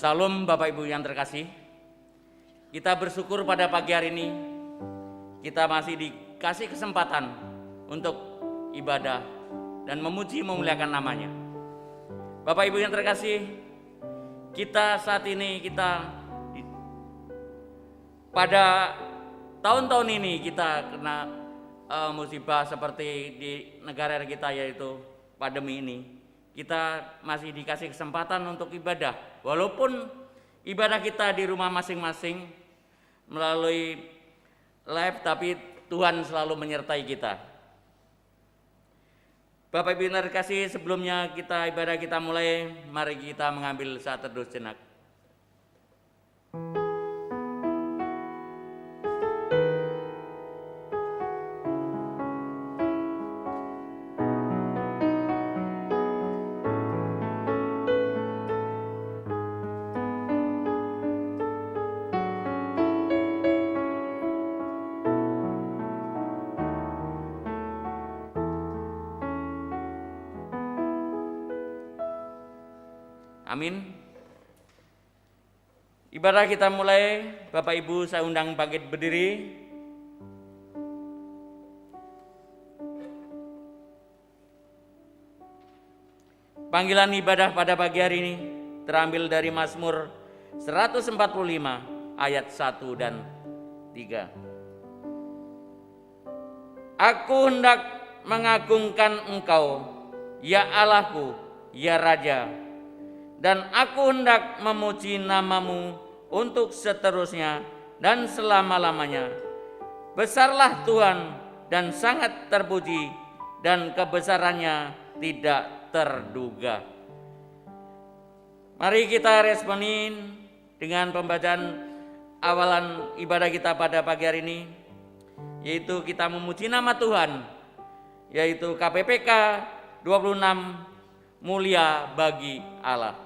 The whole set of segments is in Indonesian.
Salam Bapak Ibu yang terkasih. Kita bersyukur pada pagi hari ini kita masih dikasih kesempatan untuk ibadah dan memuji memuliakan namanya. Bapak Ibu yang terkasih, kita saat ini pada tahun-tahun ini kita kena musibah seperti di negara kita, yaitu pandemi ini. Kita masih dikasih kesempatan untuk ibadah, walaupun ibadah kita di rumah masing-masing melalui live, tapi Tuhan selalu menyertai kita. Bapak Ibu yang terkasih, sebelumnya ibadah kita mulai, mari kita mengambil saat teduh sejenak. Amin. Ibadah kita mulai. Bapak Ibu, saya undang bangkit berdiri. Panggilan ibadah pada pagi hari ini terambil dari Mazmur 145 ayat 1 dan 3. Aku hendak mengagungkan Engkau, ya Allahku, ya Raja, dan aku hendak memuji nama-Mu untuk seterusnya dan selama-lamanya. Besarlah Tuhan dan sangat terpuji, dan kebesarannya tidak terduga. Mari kita responin dengan pembacaan awalan ibadah kita pada pagi hari ini, yaitu kita memuji nama Tuhan, yaitu KPPK 26, mulia bagi Allah.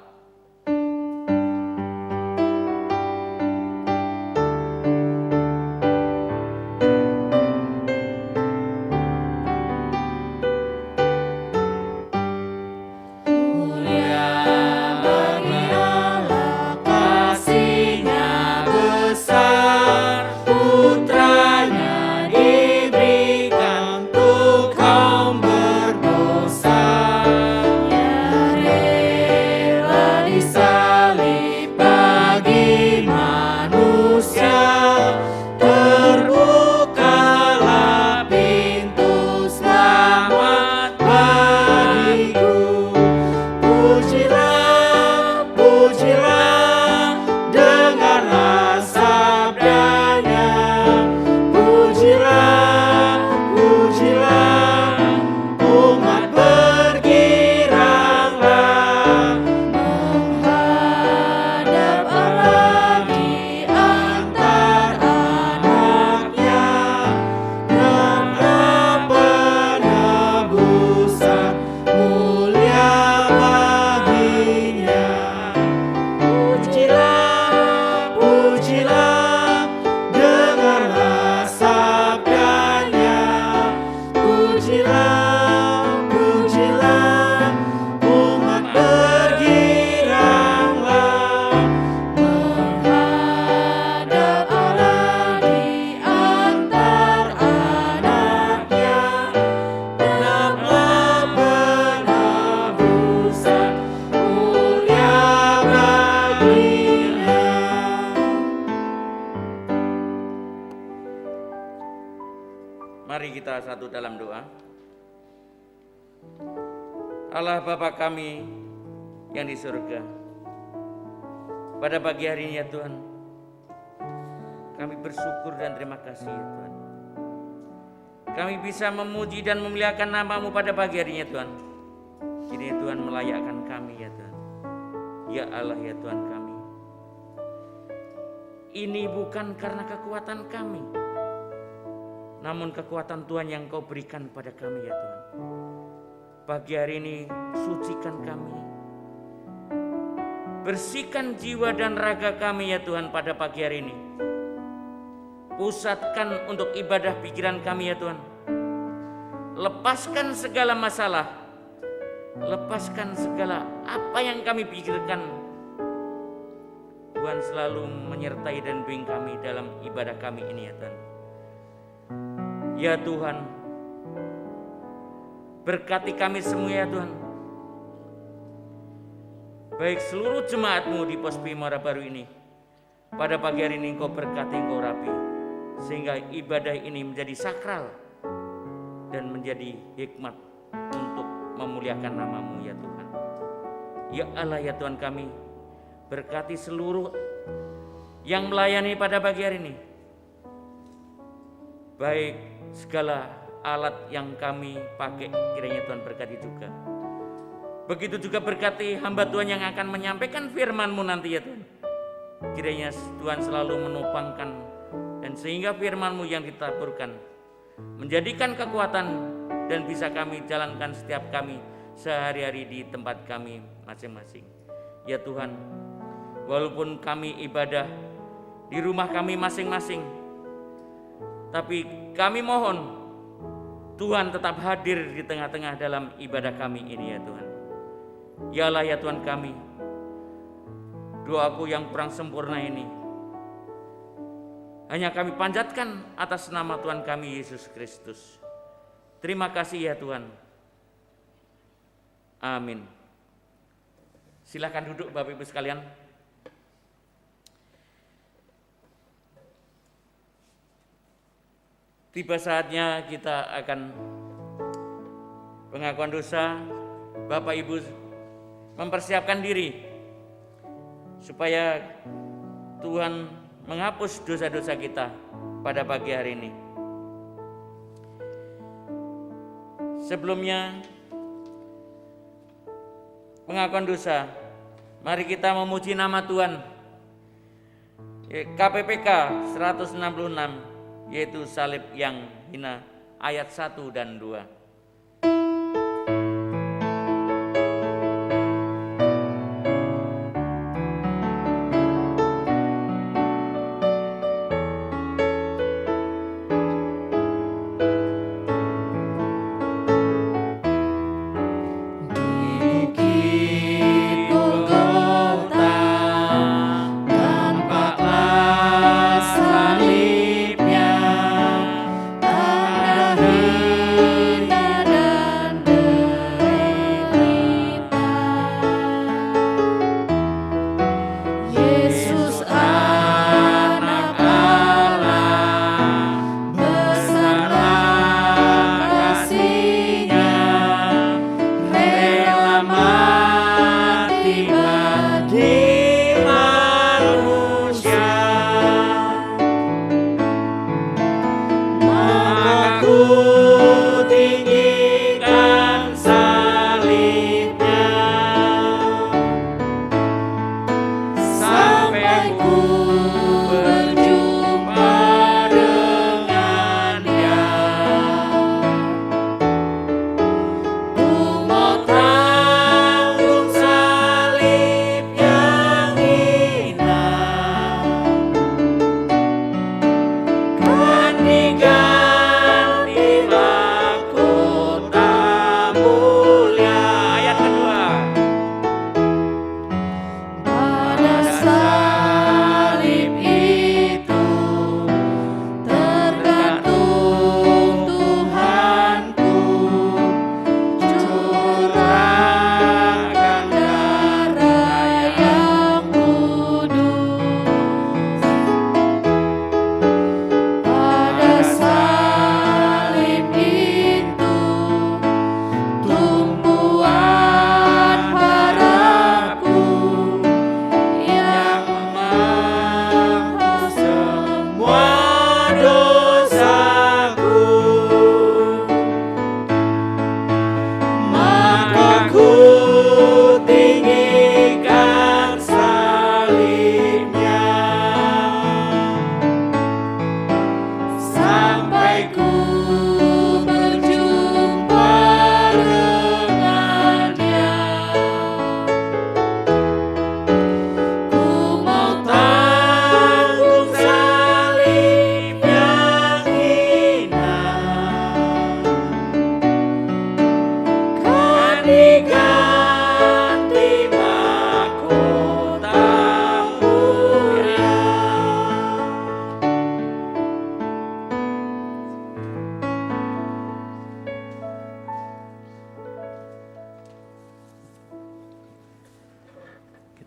Mari kita satu dalam doa. Allah Bapa kami yang di surga, pada pagi hari ini ya Tuhan, kami bersyukur dan terima kasih ya Tuhan. Kami bisa memuji dan memuliakan nama-Mu pada pagi hari ini ya Tuhan. Kini Tuhan melayakkan kami ya Tuhan. Ya Allah ya Tuhan kami. Ini bukan karena kekuatan kami, namun kekuatan Tuhan yang Kau berikan kepada kami ya Tuhan. Pagi hari ini sucikan kami, bersihkan jiwa dan raga kami ya Tuhan pada pagi hari ini. Pusatkan untuk ibadah pikiran kami ya Tuhan. Lepaskan segala masalah, lepaskan segala apa yang kami pikirkan Tuhan selalu menyertai dan bimbing kami dalam ibadah kami ini ya Tuhan. Ya Tuhan, berkati kami semua ya Tuhan. Baik seluruh jemaat-Mu di Pospi Muara Baru ini, pada pagi hari ini Engkau berkati, Engkau rapi, sehingga ibadah ini menjadi sakral dan menjadi hikmat untuk memuliakan nama-Mu ya Tuhan. Ya Allah ya Tuhan kami, berkati seluruh yang melayani pada pagi hari ini. Baik segala alat yang kami pakai, kiranya Tuhan berkati juga. Begitu juga berkati hamba Tuhan yang akan menyampaikan firman-Mu nanti ya Tuhan. Kiranya Tuhan selalu menopangkan, dan sehingga firman-Mu yang ditaburkan menjadikan kekuatan dan bisa kami jalankan setiap kami sehari-hari di tempat kami masing-masing. Ya Tuhan, walaupun kami ibadah di rumah kami masing-masing, tapi kami mohon Tuhan tetap hadir di tengah-tengah dalam ibadah kami ini ya Tuhan. Yalah ya Tuhan kami, doaku yang kurang sempurna ini hanya kami panjatkan atas nama Tuhan kami Yesus Kristus. Terima kasih ya Tuhan. Amin. Silakan duduk Bapak Ibu sekalian. Tiba saatnya kita akan pengakuan dosa. Bapak Ibu mempersiapkan diri supaya Tuhan menghapus dosa-dosa kita pada pagi hari ini. Sebelumnya pengakuan dosa, mari kita memuji nama Tuhan. KPPK 166, yaitu salib yang hina, ayat 1 dan 2. Salibnya, tanda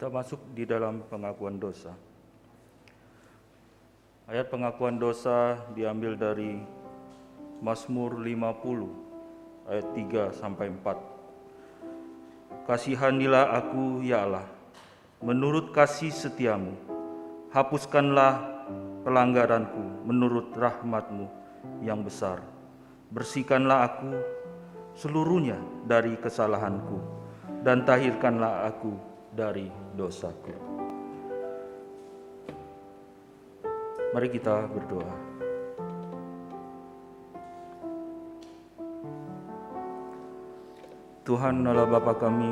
Kita masuk di dalam pengakuan dosa. Ayat pengakuan dosa diambil dari Mazmur 50 ayat 3 sampai 4. Kasihanilah aku ya Allah, menurut kasih setiamu. Hapuskanlah pelanggaranku menurut rahmat-Mu yang besar. Bersihkanlah aku seluruhnya dari kesalahanku dan tahirkanlah aku dari dosaku. Mari kita berdoa. Tuhan Allah Bapa kami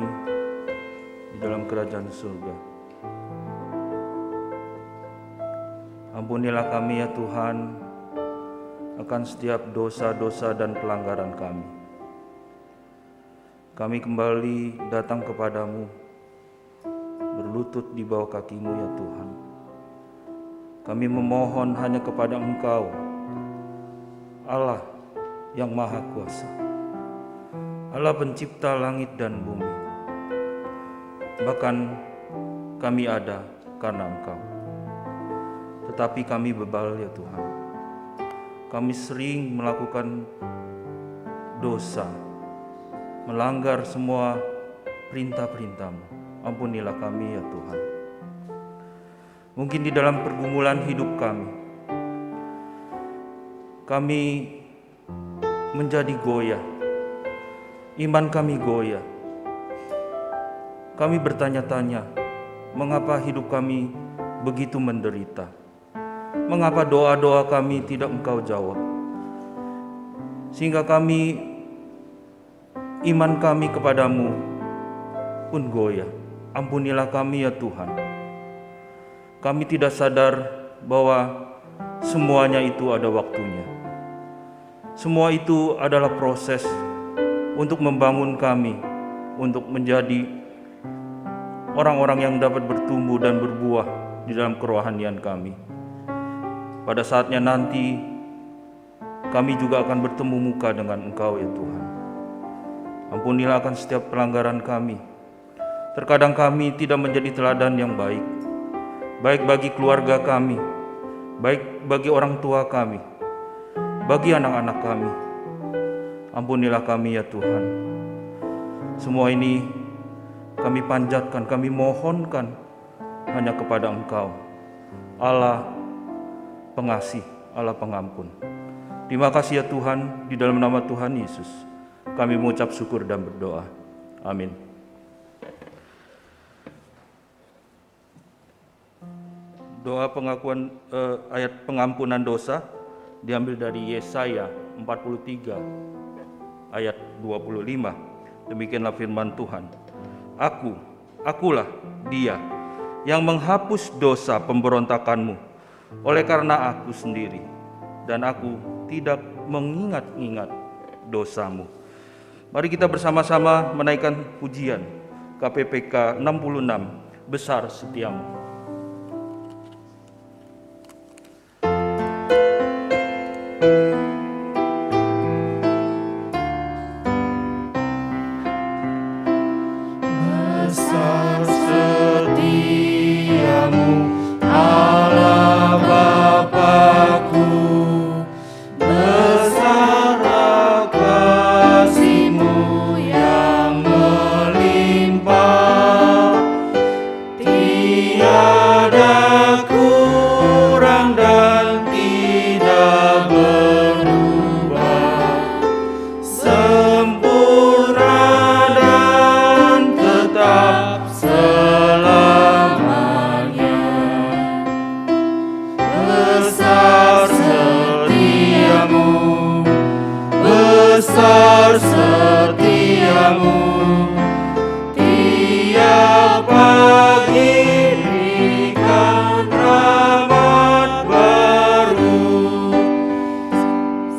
di dalam kerajaan surga, ampunilah kami ya Tuhan akan setiap dosa-dosa dan pelanggaran kami. Kami kembali datang kepadamu, berlutut di bawah kaki-Mu ya Tuhan. Kami memohon hanya kepada Engkau, Allah yang Maha Kuasa, Allah pencipta langit dan bumi. Bahkan kami ada karena Engkau. Tetapi kami bebal ya Tuhan. Kami sering melakukan dosa, melanggar semua perintah-perintah-Mu. Ampunilah kami ya Tuhan. Mungkin di dalam pergumulan hidup kami menjadi goyah, iman kami goyah. Kami bertanya-tanya, mengapa hidup kami begitu menderita? Mengapa doa-doa kami tidak Engkau jawab? Sehingga iman kami kepadamu pun goyah. Ampunilah kami ya Tuhan. Kami tidak sadar bahwa semuanya itu ada waktunya. Semua itu adalah proses untuk membangun kami, untuk menjadi orang-orang yang dapat bertumbuh dan berbuah di dalam kerohanian kami. Pada saatnya nanti, kami juga akan bertemu muka dengan Engkau ya Tuhan. Ampunilah akan setiap pelanggaran kami. Terkadang kami tidak menjadi teladan yang baik bagi keluarga kami, baik bagi orang tua kami, bagi anak-anak kami. Ampunilah kami ya Tuhan. Semua ini kami panjatkan, kami mohonkan hanya kepada Engkau, Allah pengasih, Allah pengampun. Terima kasih ya Tuhan, di dalam nama Tuhan Yesus kami mengucap syukur dan berdoa. Amin. Doa pengakuan ayat pengampunan dosa diambil dari Yesaya 43 ayat 25. Demikianlah firman Tuhan. Akulah Dia yang menghapus dosa pemberontakanmu oleh karena Aku sendiri, dan Aku tidak mengingat-ingat dosamu. Mari kita bersama-sama menaikkan pujian KPPK 66, Besar Setiamu. Besar setiamu, Allah Bapa-Ku, besarlah kasih-Mu yang melimpah, tiada kurang dan tidak berubah, sempurna dan tetap selamanya. Besar setiamu, besar setiamu, tiap pagi berikan rahmat baru.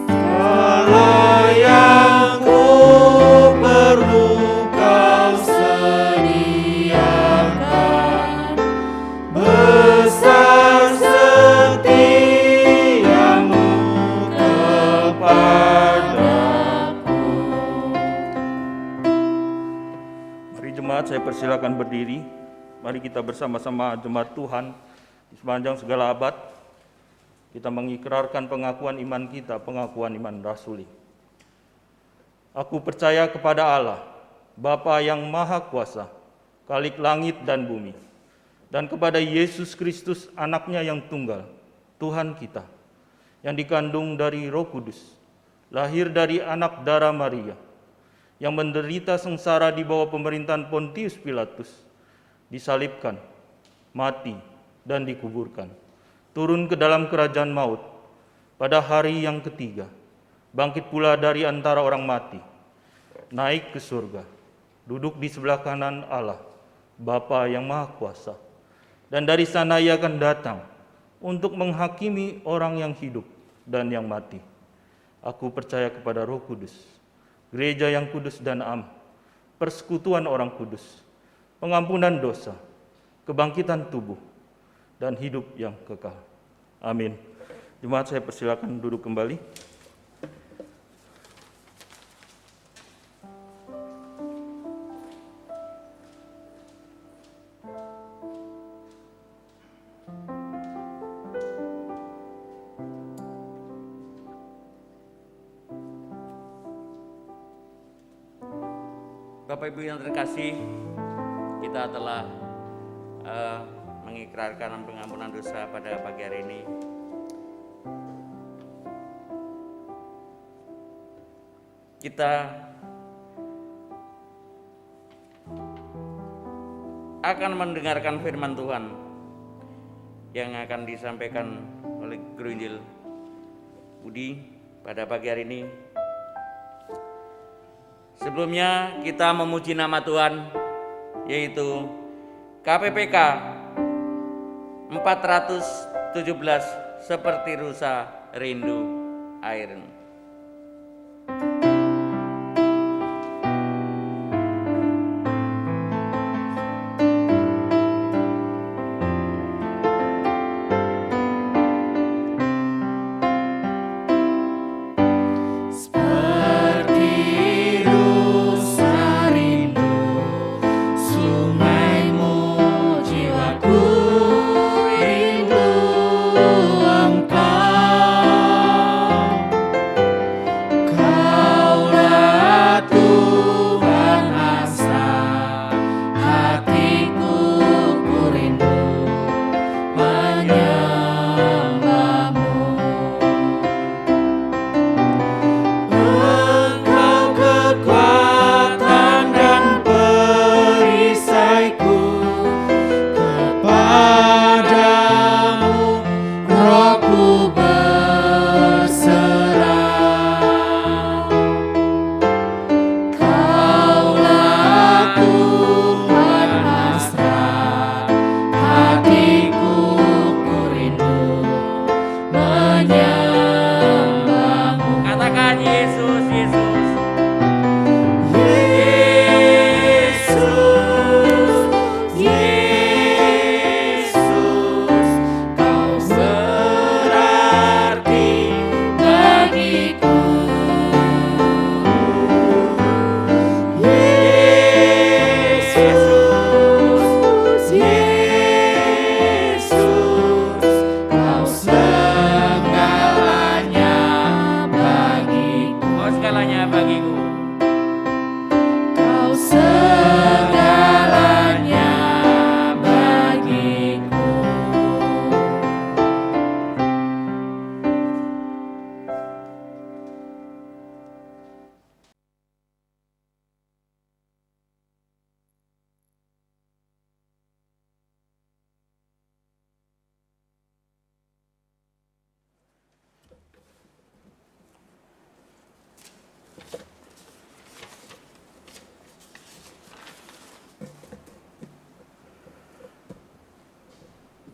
Segala yang ku perlu Kau sediakan. Besar setiamu kepadaku. Mari jemaat, saya persilakan berdiri. Mari kita bersama-sama jemaat Tuhan di sepanjang segala abad, kita mengikrarkan pengakuan iman kita, pengakuan iman rasuli. Aku percaya kepada Allah, Bapa yang Maha Kuasa, Khalik langit dan bumi, dan kepada Yesus Kristus, anaknya yang tunggal, Tuhan kita, yang dikandung dari Roh Kudus, lahir dari anak darah Maria, yang menderita sengsara di bawah pemerintahan Pontius Pilatus, disalibkan, mati, dan dikuburkan, turun ke dalam kerajaan maut, pada hari yang ketiga, bangkit pula dari antara orang mati, naik ke surga, duduk di sebelah kanan Allah, Bapa yang Maha Kuasa, dan dari sana Ia akan datang untuk menghakimi orang yang hidup dan yang mati. Aku percaya kepada Roh Kudus, gereja yang kudus dan am, persekutuan orang kudus, pengampunan dosa, kebangkitan tubuh, dan hidup yang kekal. Amin. Jemaat, saya persilakan duduk kembali. Bapak Ibu yang terkasih, kita telah mengikrarkan pengampunan dosa pada pagi hari ini. Kita akan mendengarkan firman Tuhan yang akan disampaikan oleh Guru Injil Budi pada pagi hari ini. Sebelumnya kita memuji nama Tuhan, yaitu KPPK 417 seperti rusa rindu air.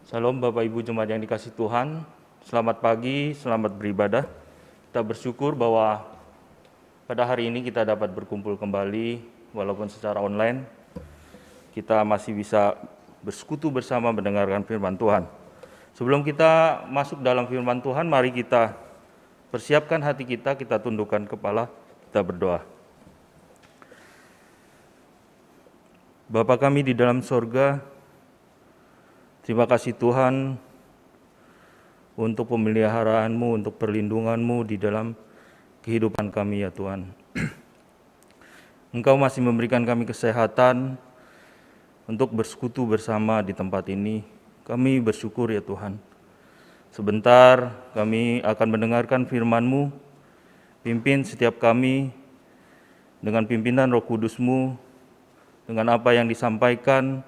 Salam Bapak Ibu Jemaat yang dikasihi Tuhan, selamat pagi, selamat beribadah. Kita bersyukur bahwa pada hari ini kita dapat berkumpul kembali walaupun secara online. Kita masih bisa bersekutu bersama mendengarkan firman Tuhan. Sebelum kita masuk dalam firman Tuhan, mari kita persiapkan hati kita tundukkan kepala, kita berdoa. Bapa kami di dalam sorga, Terima kasih Tuhan untuk pemeliharaan-Mu, untuk perlindungan-Mu di dalam kehidupan kami ya Tuhan. Engkau masih memberikan kami kesehatan untuk bersekutu bersama di tempat ini. Kami bersyukur ya Tuhan. Sebentar kami akan mendengarkan firman-Mu. Pimpin setiap kami dengan pimpinan Roh Kudus-Mu, dengan apa yang disampaikan,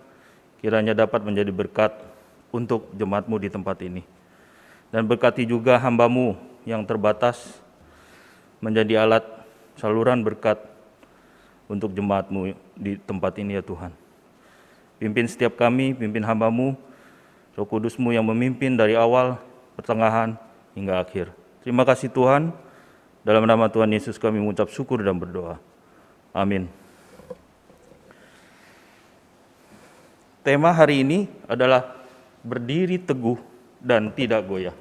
kiranya dapat menjadi berkat untuk jemaat-Mu di tempat ini. Dan berkati juga hamba-Mu yang terbatas menjadi alat saluran berkat untuk jemaat-Mu di tempat ini ya Tuhan. Pimpin setiap kami, pimpin hamba-Mu, Roh Kudus-Mu yang memimpin dari awal, pertengahan, hingga akhir. Terima kasih Tuhan, dalam nama Tuhan Yesus kami mengucap syukur dan berdoa. Amin. Tema hari ini adalah berdiri teguh dan tidak goyah.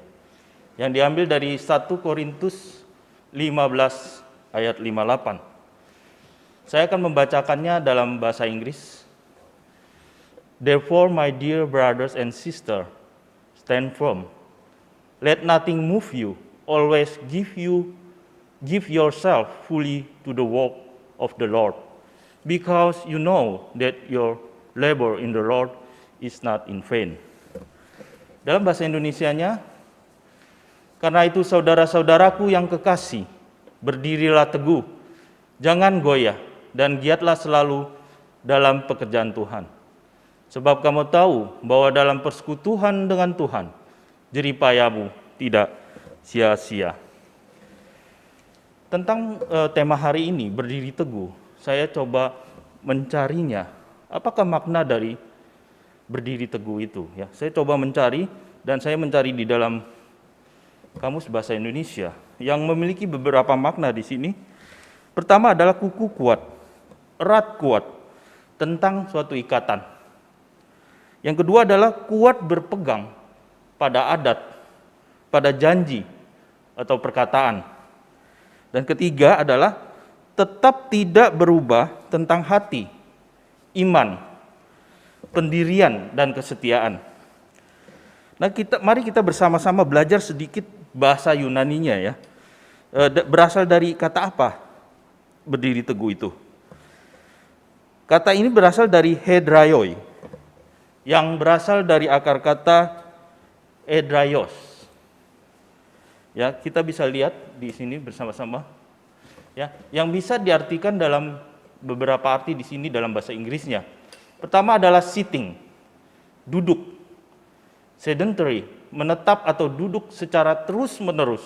Yang diambil dari 1 Korintus 15 ayat 58. Saya akan membacakannya dalam bahasa Inggris. Therefore, my dear brothers and sisters, stand firm. Let nothing move you. Always give yourself fully to the work of the Lord, because you know that your labor in the Lord is not in vain. Dalam bahasa Indonesianya, karena itu saudara-saudaraku yang kekasih, berdirilah teguh, jangan goyah, dan giatlah selalu dalam pekerjaan Tuhan. Sebab kamu tahu bahwa dalam persekutuan dengan Tuhan, jeripayamu tidak sia-sia. Tentang tema hari ini, berdiri teguh, saya coba mencarinya. Apakah makna dari berdiri teguh itu? Ya, saya coba mencari, dan saya mencari di dalam Kamus Bahasa Indonesia yang memiliki beberapa makna di sini. Pertama adalah kuku kuat, erat kuat, tentang suatu ikatan. Yang kedua adalah kuat berpegang pada adat, pada janji atau perkataan. Dan ketiga adalah tetap tidak berubah tentang hati, iman, pendirian, dan kesetiaan. Nah, mari kita bersama-sama belajar sedikit bahasa Yunaninya ya. Berasal dari kata apa berdiri teguh itu? Kata ini berasal dari hedraioi, yang berasal dari akar kata edraios. Ya, kita bisa lihat di sini bersama-sama. Ya, yang bisa diartikan dalam beberapa arti di sini dalam bahasa Inggrisnya. Pertama adalah sitting, duduk. Sedentary, menetap atau duduk secara terus-menerus.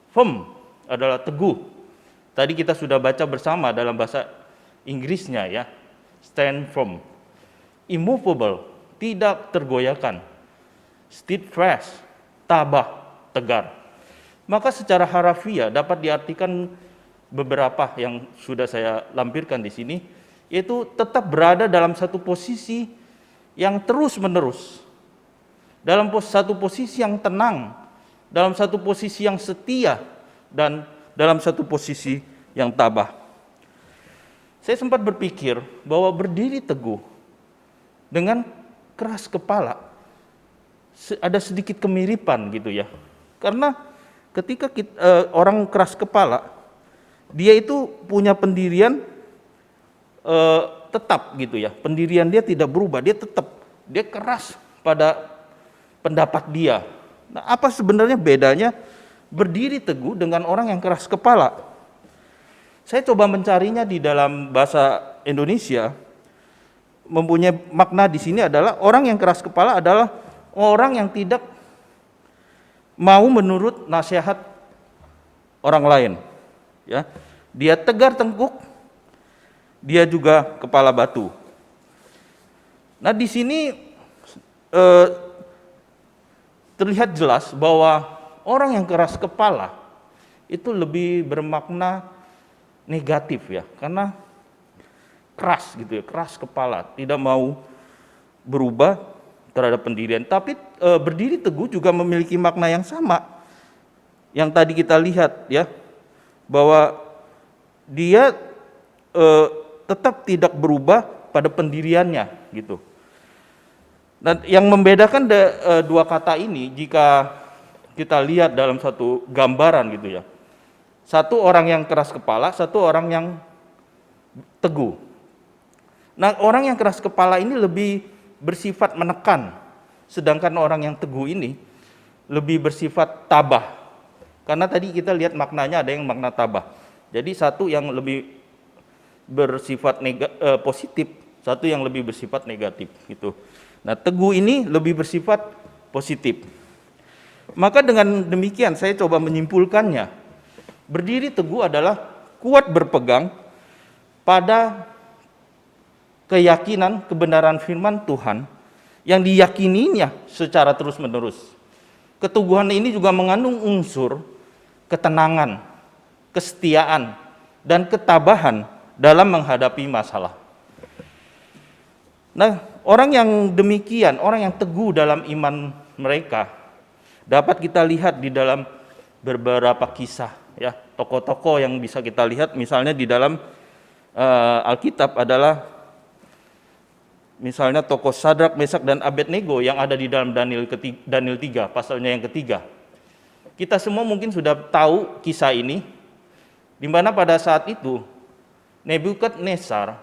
Firm adalah teguh. Tadi kita sudah baca bersama dalam bahasa Inggrisnya ya. Stand firm. Immovable, tidak tergoyahkan. Steadfast, tabah, tegar. Maka secara harafiah dapat diartikan beberapa yang sudah saya lampirkan di sini, yaitu tetap berada dalam satu posisi yang terus-menerus. Dalam satu posisi yang tenang, dalam satu posisi yang setia, dan dalam satu posisi yang tabah. Saya sempat berpikir bahwa berdiri teguh dengan keras kepala ada sedikit kemiripan gitu ya. Karena ketika orang keras kepala, dia itu punya pendirian tetap gitu ya. Pendirian dia tidak berubah, dia tetap, dia keras pada pendapat dia. Nah, apa sebenarnya bedanya berdiri teguh dengan orang yang keras kepala? Saya coba mencarinya di dalam bahasa Indonesia. Mempunyai makna di sini adalah orang yang keras kepala adalah orang yang tidak mau menurut nasihat orang lain. Ya, dia tegar tengkuk, dia juga kepala batu. Nah, di sini terlihat jelas bahwa orang yang keras kepala itu lebih bermakna negatif ya, karena keras gitu ya, keras kepala, tidak mau berubah terhadap pendirian. Tapi berdiri teguh juga memiliki makna yang sama. Yang tadi kita lihat ya, bahwa dia tetap tidak berubah pada pendiriannya gitu. Dan yang membedakan dua kata ini jika kita lihat dalam satu gambaran gitu ya. Satu orang yang keras kepala, satu orang yang teguh. Nah, orang yang keras kepala ini lebih bersifat menekan, sedangkan orang yang teguh ini lebih bersifat tabah. Karena tadi kita lihat maknanya ada yang makna tabah. Jadi satu yang lebih bersifat positif, satu yang lebih bersifat negatif gitu. Nah, teguh ini lebih bersifat positif. Maka dengan demikian saya coba menyimpulkannya. Berdiri teguh adalah kuat berpegang pada keyakinan kebenaran firman Tuhan yang diyakininya secara terus-menerus. Keteguhan ini juga mengandung unsur ketenangan, kesetiaan, dan ketabahan dalam menghadapi masalah. Nah, orang yang demikian, orang yang teguh dalam iman mereka, dapat kita lihat di dalam beberapa kisah, ya, tokoh-tokoh yang bisa kita lihat, misalnya di dalam Alkitab adalah misalnya tokoh Sadrak, Mesak, dan Abednego yang ada di dalam Daniel 3, pasalnya yang ketiga. Kita semua mungkin sudah tahu kisah ini, di mana pada saat itu Nebukadnezar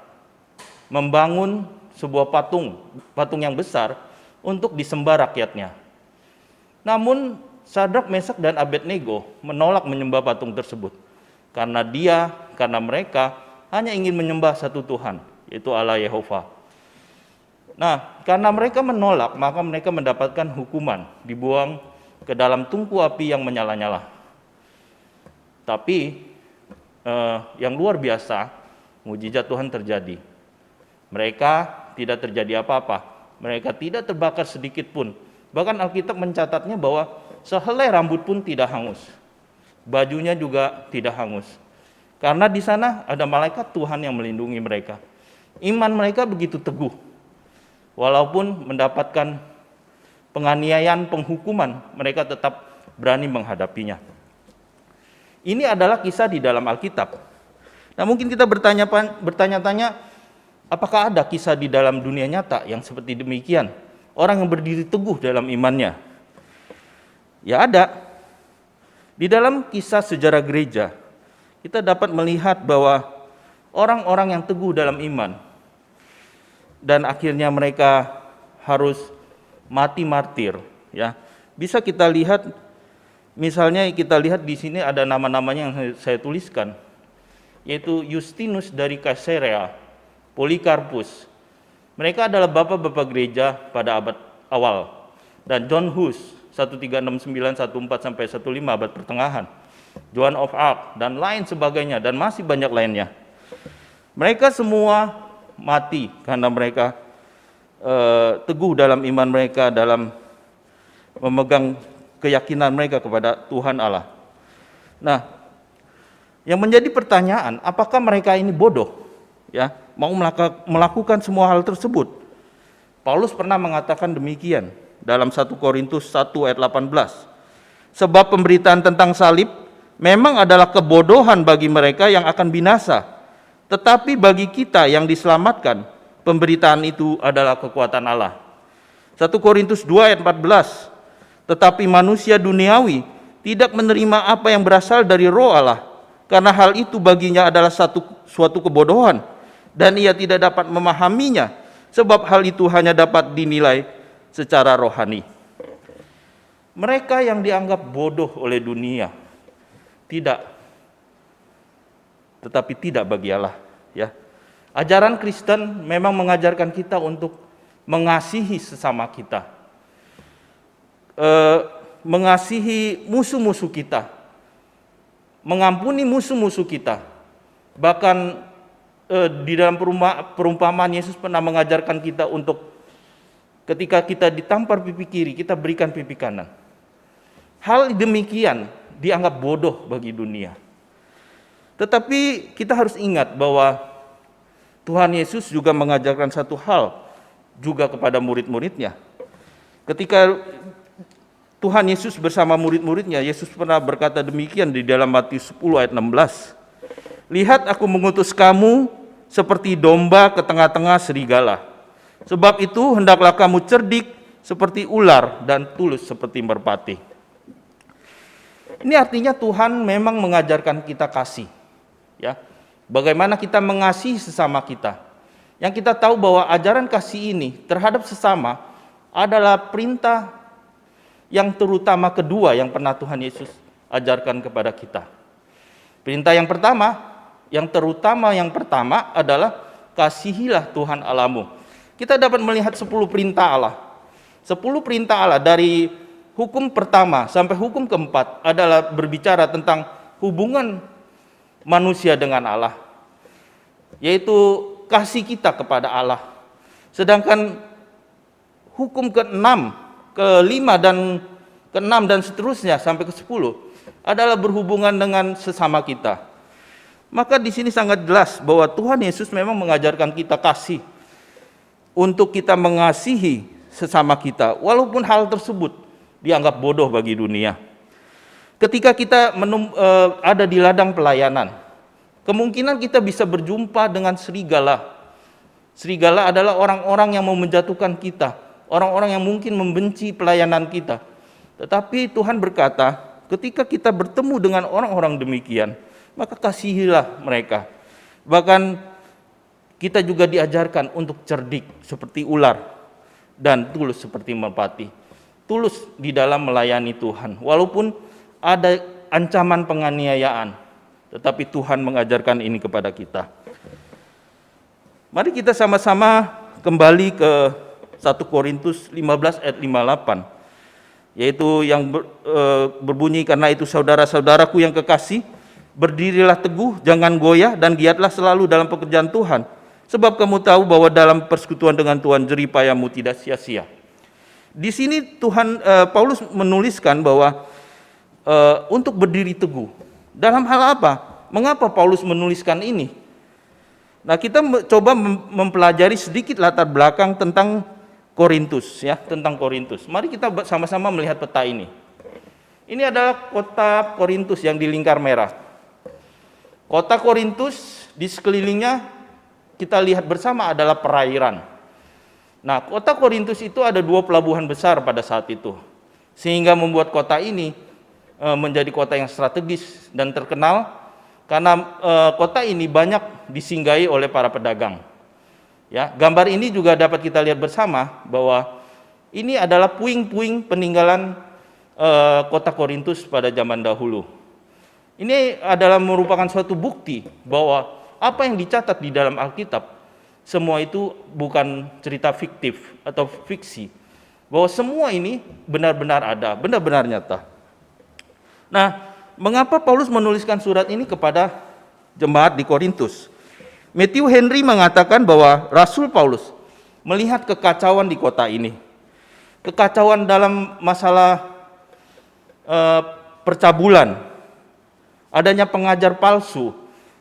membangun sebuah patung yang besar untuk disembah rakyatnya. Namun Sadrak, Mesak, dan Abednego menolak menyembah patung tersebut karena mereka hanya ingin menyembah satu Tuhan, yaitu Allah Yehova. Nah, karena mereka menolak, maka mereka mendapatkan hukuman, dibuang ke dalam tungku api yang menyala-nyala. Tapi yang luar biasa, mujizat Tuhan terjadi. Mereka tidak terjadi apa-apa, mereka tidak terbakar sedikit pun. Bahkan Alkitab mencatatnya bahwa sehelai rambut pun tidak hangus, bajunya juga tidak hangus. Karena di sana ada malaikat Tuhan yang melindungi mereka. Iman mereka begitu teguh, walaupun mendapatkan penganiayaan, penghukuman, mereka tetap berani menghadapinya. Ini adalah kisah di dalam Alkitab. Nah, mungkin kita bertanya-tanya, apakah ada kisah di dalam dunia nyata yang seperti demikian? Orang yang berdiri teguh dalam imannya. Ya ada. Di dalam kisah sejarah gereja, kita dapat melihat bahwa orang-orang yang teguh dalam iman dan akhirnya mereka harus mati martir, ya. Bisa kita lihat, misalnya kita lihat di sini ada nama-namanya yang saya tuliskan, yaitu Justinus dari Caesarea, Polikarpus. Mereka adalah bapak-bapak gereja pada abad awal, dan John Hus 1369 14 sampai 15 abad pertengahan, Joan of Arc dan lain sebagainya, dan masih banyak lainnya. Mereka semua mati karena mereka teguh dalam iman mereka, dalam memegang keyakinan mereka kepada Tuhan Allah. Nah, yang menjadi pertanyaan, apakah mereka ini bodoh, ya, mau melakukan semua hal tersebut? Paulus pernah mengatakan demikian dalam 1 Korintus 1 ayat 18. Sebab pemberitaan tentang salib memang adalah kebodohan bagi mereka yang akan binasa, tetapi bagi kita yang diselamatkan, pemberitaan itu adalah kekuatan Allah. 1 Korintus 2 ayat 14. Tetapi manusia duniawi tidak menerima apa yang berasal dari Roh Allah, karena hal itu baginya adalah suatu kebodohan, dan ia tidak dapat memahaminya, sebab hal itu hanya dapat dinilai secara rohani. Mereka yang dianggap bodoh oleh dunia, tetapi tidak bagi Allah, ya. Ajaran Kristen memang mengajarkan kita untuk mengasihi sesama kita, mengasihi musuh-musuh kita, mengampuni musuh-musuh kita. Bahkan di dalam perumpamaan Yesus pernah mengajarkan kita untuk ketika kita ditampar pipi kiri, kita berikan pipi kanan. Hal demikian dianggap bodoh bagi dunia. Tetapi kita harus ingat bahwa Tuhan Yesus juga mengajarkan satu hal juga kepada murid-muridnya. Ketika Tuhan Yesus bersama murid-muridnya, Yesus pernah berkata demikian di dalam Matius 10 ayat 16. Lihat, aku mengutus kamu seperti domba ke tengah-tengah serigala. Sebab itu hendaklah kamu cerdik seperti ular dan tulus seperti merpati. Ini artinya Tuhan memang mengajarkan kita kasih. Ya, bagaimana kita mengasihi sesama kita. Yang kita tahu bahwa ajaran kasih ini terhadap sesama adalah perintah yang terutama kedua yang pernah Tuhan Yesus ajarkan kepada kita. Perintah yang pertama, yang pertama adalah kasihilah Tuhan Allahmu. Kita dapat melihat 10 perintah Allah. 10 perintah Allah dari hukum pertama sampai hukum keempat adalah berbicara tentang hubungan manusia dengan Allah, yaitu kasih kita kepada Allah. Sedangkan hukum ke-6, ke-5 dan ke-6 dan seterusnya sampai ke-10 adalah berhubungan dengan sesama kita. Maka di sini sangat jelas bahwa Tuhan Yesus memang mengajarkan kita kasih, untuk kita mengasihi sesama kita, walaupun hal tersebut dianggap bodoh bagi dunia. Ketika kita ada di ladang pelayanan, kemungkinan kita bisa berjumpa dengan serigala. Serigala adalah orang-orang yang mau menjatuhkan kita, orang-orang yang mungkin membenci pelayanan kita. Tetapi Tuhan berkata, ketika kita bertemu dengan orang-orang demikian, maka kasihilah mereka. Bahkan kita juga diajarkan untuk cerdik seperti ular dan tulus seperti merpati. Tulus di dalam melayani Tuhan. Walaupun ada ancaman penganiayaan, tetapi Tuhan mengajarkan ini kepada kita. Mari kita sama-sama kembali ke 1 Korintus 15 ayat 58. Yaitu yang berbunyi, karena itu saudara-saudaraku yang kekasih, berdirilah teguh, jangan goyah, dan giatlah selalu dalam pekerjaan Tuhan. Sebab kamu tahu bahwa dalam persekutuan dengan Tuhan jerih payahmu tidak sia-sia. Di sini Paulus menuliskan bahwa untuk berdiri teguh. Dalam hal apa? Mengapa Paulus menuliskan ini? Nah, kita coba mempelajari sedikit latar belakang tentang Korintus, ya, tentang Korintus. Mari kita sama-sama melihat peta ini. Ini adalah kota Korintus yang di lingkar merah. Kota Korintus di sekelilingnya kita lihat bersama adalah perairan. Nah, kota Korintus itu ada 2 pelabuhan besar pada saat itu, sehingga membuat kota ini menjadi kota yang strategis dan terkenal karena kota ini banyak disinggahi oleh para pedagang. Ya, gambar ini juga dapat kita lihat bersama bahwa ini adalah puing-puing peninggalan kota Korintus pada zaman dahulu. Ini adalah merupakan suatu bukti bahwa apa yang dicatat di dalam Alkitab, semua itu bukan cerita fiktif atau fiksi. Bahwa semua ini benar-benar ada, benar-benar nyata. Nah, mengapa Paulus menuliskan surat ini kepada jemaat di Korintus? Matthew Henry mengatakan bahwa Rasul Paulus melihat kekacauan di kota ini. Kekacauan dalam masalah percabulan, adanya pengajar palsu,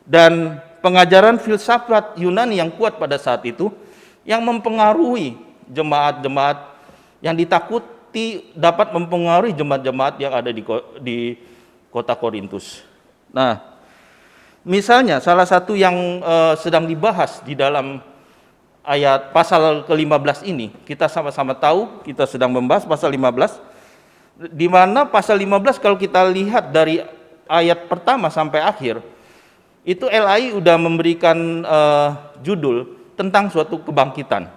dan pengajaran filsafat Yunani yang kuat pada saat itu yang mempengaruhi jemaat-jemaat yang ditakuti dapat mempengaruhi jemaat-jemaat yang ada di kota Korintus. Nah, misalnya salah satu yang sedang dibahas di dalam ayat pasal ke-15 ini, kita sama-sama tahu, kita sedang membahas pasal 15, di mana pasal 15 kalau kita lihat dari ayat pertama sampai akhir, itu LAI udah memberikan judul tentang suatu kebangkitan.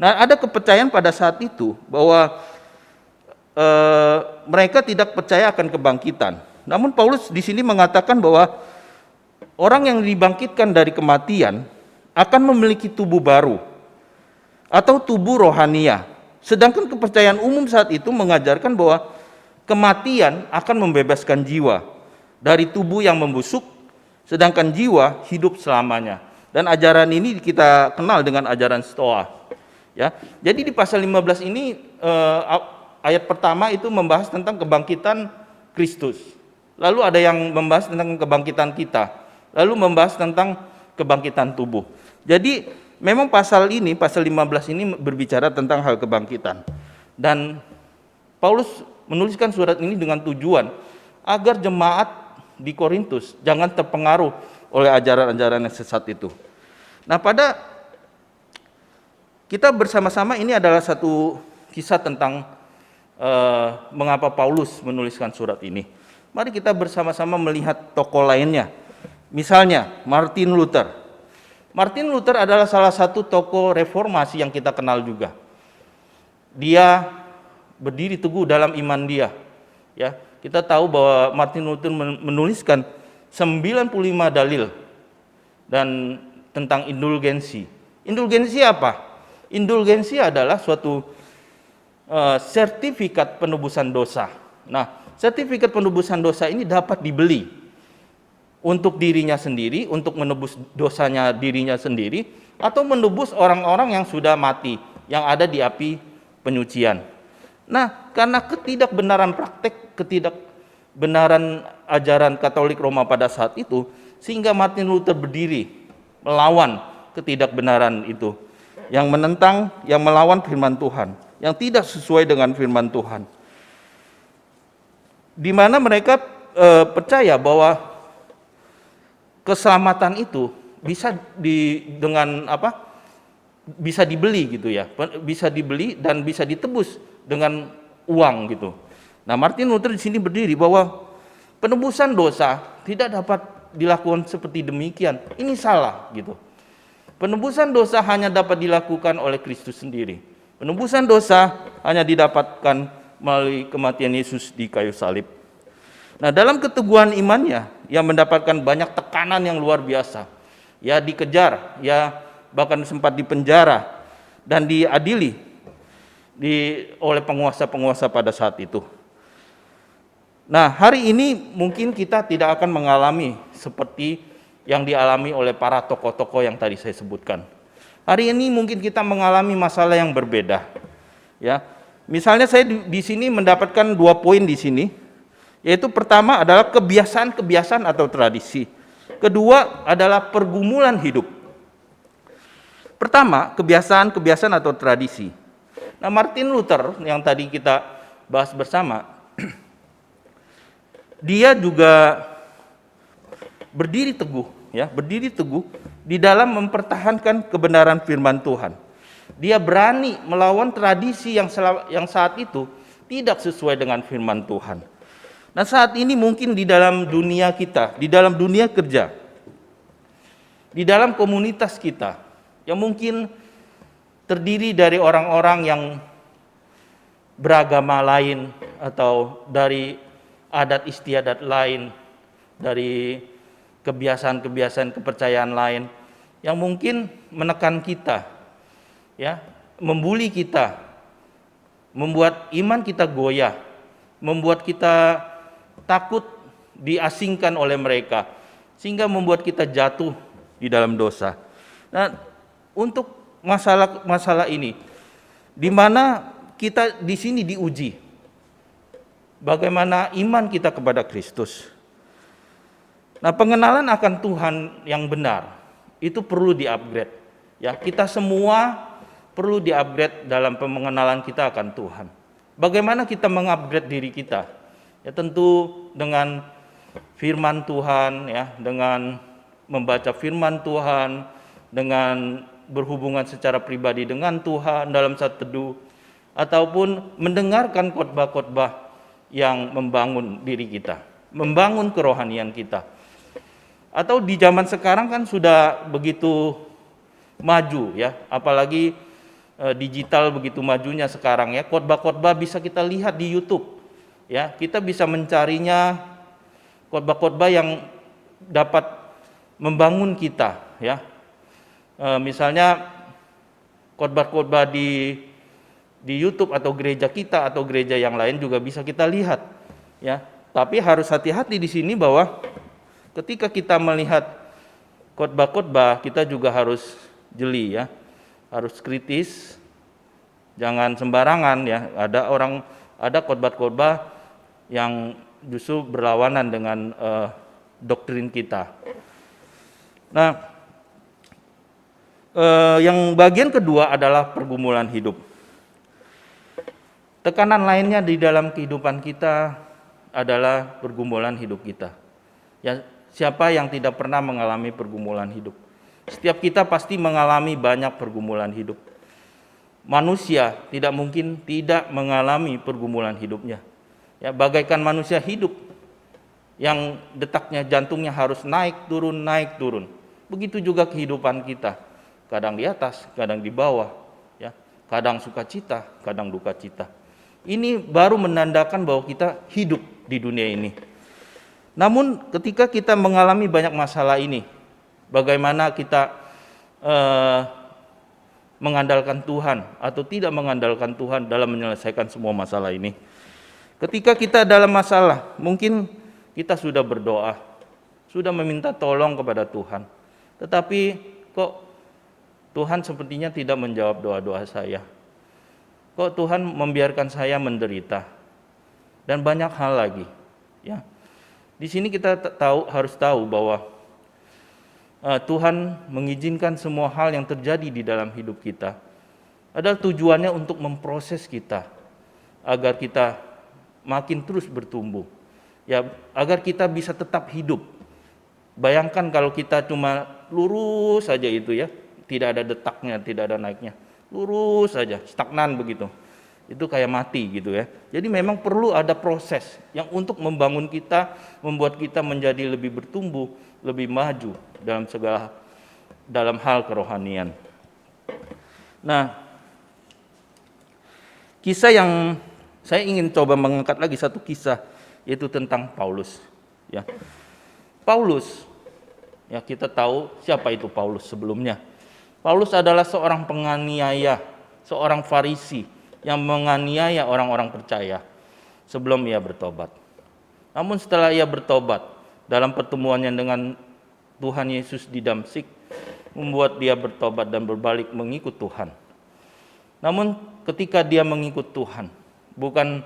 Nah, ada kepercayaan pada saat itu bahwa mereka tidak percaya akan kebangkitan. Namun Paulus di sini mengatakan bahwa orang yang dibangkitkan dari kematian akan memiliki tubuh baru atau tubuh rohania. Sedangkan kepercayaan umum saat itu mengajarkan bahwa kematian akan membebaskan jiwa dari tubuh yang membusuk, sedangkan jiwa hidup selamanya. Dan ajaran ini kita kenal dengan ajaran Stoa. Ya, jadi di pasal 15 ini ayat pertama itu membahas tentang kebangkitan Kristus. Lalu ada yang membahas tentang kebangkitan kita. Lalu membahas tentang kebangkitan tubuh. Jadi memang pasal ini, pasal 15 ini berbicara tentang hal kebangkitan. Dan Paulus menuliskan surat ini dengan tujuan agar jemaat di Korintus jangan terpengaruh oleh ajaran-ajaran yang sesat itu. Nah, Kita bersama-sama, ini adalah satu kisah tentang mengapa Paulus menuliskan surat ini. Mari kita bersama-sama melihat tokoh lainnya. Misalnya Martin Luther. Martin Luther adalah salah satu tokoh reformasi yang kita kenal juga. Dia berdiri teguh dalam iman dia. Ya, kita tahu bahwa Martin Luther menuliskan 95 dalil dan tentang indulgensi. Indulgensi apa? Indulgensi adalah suatu sertifikat penebusan dosa. Nah, sertifikat penebusan dosa ini dapat dibeli untuk dirinya sendiri, untuk menebus dosanya dirinya sendiri, atau menebus orang-orang yang sudah mati, yang ada di api penyucian. Nah, karena ketidakbenaran praktek, ketidakbenaran ajaran Katolik Roma pada saat itu, sehingga Martin Luther berdiri melawan ketidakbenaran itu, yang menentang, yang melawan firman Tuhan, yang tidak sesuai dengan firman Tuhan. Di mana mereka percaya bahwa keselamatan itu bisa bisa dibeli gitu ya, bisa dibeli dan bisa ditebus dengan uang gitu. Nah, Martin Luther di sini berdiri bahwa penebusan dosa tidak dapat dilakukan seperti demikian. Ini salah gitu. Penebusan dosa hanya dapat dilakukan oleh Kristus sendiri. Penebusan dosa hanya didapatkan melalui kematian Yesus di kayu salib. Nah, dalam keteguhan imannya, ia mendapatkan banyak tekanan yang luar biasa. Ya, dikejar, ya bahkan sempat dipenjara dan diadili oleh penguasa-penguasa pada saat itu. Nah, hari ini mungkin kita tidak akan mengalami seperti yang dialami oleh para tokoh-tokoh yang tadi saya sebutkan. Hari ini mungkin kita mengalami masalah yang berbeda. Ya, misalnya saya di sini mendapatkan 2 poin di sini, yaitu pertama adalah kebiasaan-kebiasaan atau tradisi. Kedua adalah pergumulan hidup. Pertama, kebiasaan-kebiasaan atau tradisi. Nah, Martin Luther yang tadi kita bahas bersama, dia juga berdiri teguh di dalam mempertahankan kebenaran firman Tuhan. Dia berani melawan tradisi yang saat itu tidak sesuai dengan firman Tuhan. Nah, saat ini mungkin di dalam dunia kita, di dalam dunia kerja, di dalam komunitas kita, yang mungkin terdiri dari orang-orang yang beragama lain atau dari adat istiadat lain, dari kebiasaan-kebiasaan kepercayaan lain yang mungkin menekan kita, ya, membuli kita, membuat iman kita goyah, membuat kita takut diasingkan oleh mereka, sehingga membuat kita jatuh di dalam dosa. Nah, untuk masalah ini, di mana kita di sini diuji, bagaimana iman kita kepada Kristus. Nah, pengenalan akan Tuhan yang benar itu perlu di-upgrade. Ya, kita semua perlu di-upgrade dalam pengenalan kita akan Tuhan. Bagaimana kita mengupgrade diri kita? Ya, tentu dengan firman Tuhan, ya, dengan membaca firman Tuhan, dengan berhubungan secara pribadi dengan Tuhan dalam saat teduh, ataupun mendengarkan khotbah-khotbah yang membangun diri kita, membangun kerohanian kita. Atau di zaman sekarang kan sudah begitu maju, ya, apalagi digital begitu majunya sekarang, ya. Khotbah-khotbah bisa kita lihat di YouTube, ya. Kita bisa mencarinya khotbah-khotbah yang dapat membangun kita, ya. Misalnya khotbah-khotbah di YouTube atau gereja kita atau gereja yang lain juga bisa kita lihat, ya. Tapi harus hati-hati di sini bahwa ketika kita melihat khotbah-khotbah, kita juga harus jeli, ya, harus kritis, jangan sembarangan, ya. Ada khotbah-khotbah yang justru berlawanan dengan doktrin kita. Nah, yang bagian kedua adalah pergumulan hidup. Tekanan lainnya di dalam kehidupan kita adalah pergumulan hidup kita. Ya, siapa yang tidak pernah mengalami pergumulan hidup? Setiap kita pasti mengalami banyak pergumulan hidup. manusia tidak mungkin tidak mengalami pergumulan hidupnya. Ya, bagaikan manusia hidup yang detaknya, jantungnya harus naik turun. Begitu juga kehidupan kita. Kadang di atas, kadang di bawah, ya. Kadang sukacita, kadang duka cita. Ini baru menandakan bahwa kita hidup di dunia ini. Namun ketika kita mengalami banyak masalah ini, bagaimana kita mengandalkan Tuhan atau tidak mengandalkan Tuhan dalam menyelesaikan semua masalah ini. Ketika kita dalam masalah, mungkin kita sudah berdoa, sudah meminta tolong kepada Tuhan. Tetapi kok Tuhan sepertinya tidak menjawab doa-doa saya. Kok Tuhan membiarkan saya menderita? Dan banyak hal lagi, ya. Di sini kita harus tahu bahwa Tuhan mengizinkan semua hal yang terjadi di dalam hidup kita adalah tujuannya untuk memproses kita agar kita makin terus bertumbuh, ya, agar kita bisa tetap hidup. Bayangkan kalau kita cuma lurus saja itu, ya, tidak ada detaknya, tidak ada naiknya, lurus saja, stagnan begitu. Itu kayak mati gitu, ya. Jadi memang perlu ada proses yang untuk membangun kita, membuat kita menjadi lebih bertumbuh, lebih maju dalam hal kerohanian. Nah, kisah yang saya ingin coba mengangkat lagi satu kisah, yaitu tentang Paulus, ya. Paulus, ya, kita tahu siapa itu Paulus sebelumnya. Paulus adalah seorang penganiaya, seorang Farisi yang menganiaya orang-orang percaya sebelum ia bertobat. Namun setelah ia bertobat, dalam pertemuannya dengan Tuhan Yesus di Damsyik, membuat dia bertobat dan berbalik mengikut Tuhan. Namun ketika dia mengikut Tuhan, bukan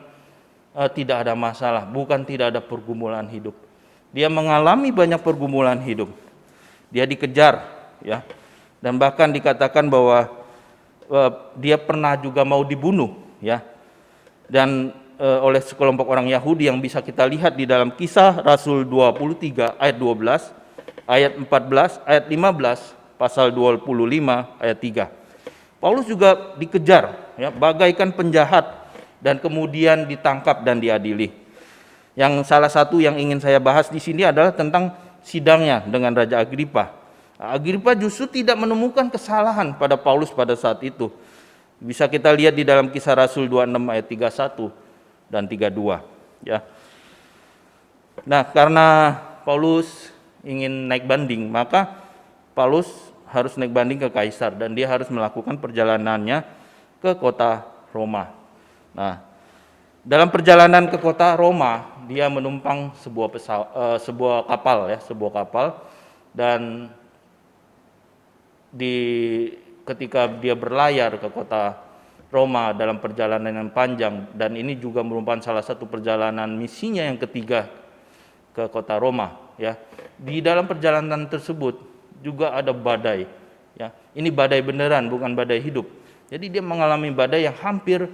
tidak ada masalah, bukan tidak ada pergumulan hidup. Dia mengalami banyak pergumulan hidup. Dia dikejar, ya. Dan bahkan dikatakan bahwa dia pernah juga mau dibunuh, ya. Dan oleh sekelompok orang Yahudi yang bisa kita lihat di dalam Kisah Rasul 23 ayat 12, ayat 14, ayat 15, pasal 25 ayat 3. Paulus juga dikejar, ya, bagaikan penjahat dan kemudian ditangkap dan diadili. Yang salah satu yang ingin saya bahas di sini adalah tentang sidangnya dengan Raja Agripa. Agripa justru tidak menemukan kesalahan pada Paulus pada saat itu. Bisa kita lihat di dalam Kisah Rasul 26 ayat 31 dan 32, ya. Nah, karena Paulus ingin naik banding, maka Paulus harus naik banding ke Kaisar dan dia harus melakukan perjalanannya ke kota Roma. Nah, dalam perjalanan ke kota Roma, dia menumpang sebuah kapal, dan ketika dia berlayar ke kota Roma dalam perjalanan yang panjang, dan ini juga merupakan salah satu perjalanan misinya yang ketiga ke kota Roma, ya. Di dalam perjalanan tersebut juga ada badai, ya. Ini badai beneran, bukan badai hidup. Jadi dia mengalami badai yang hampir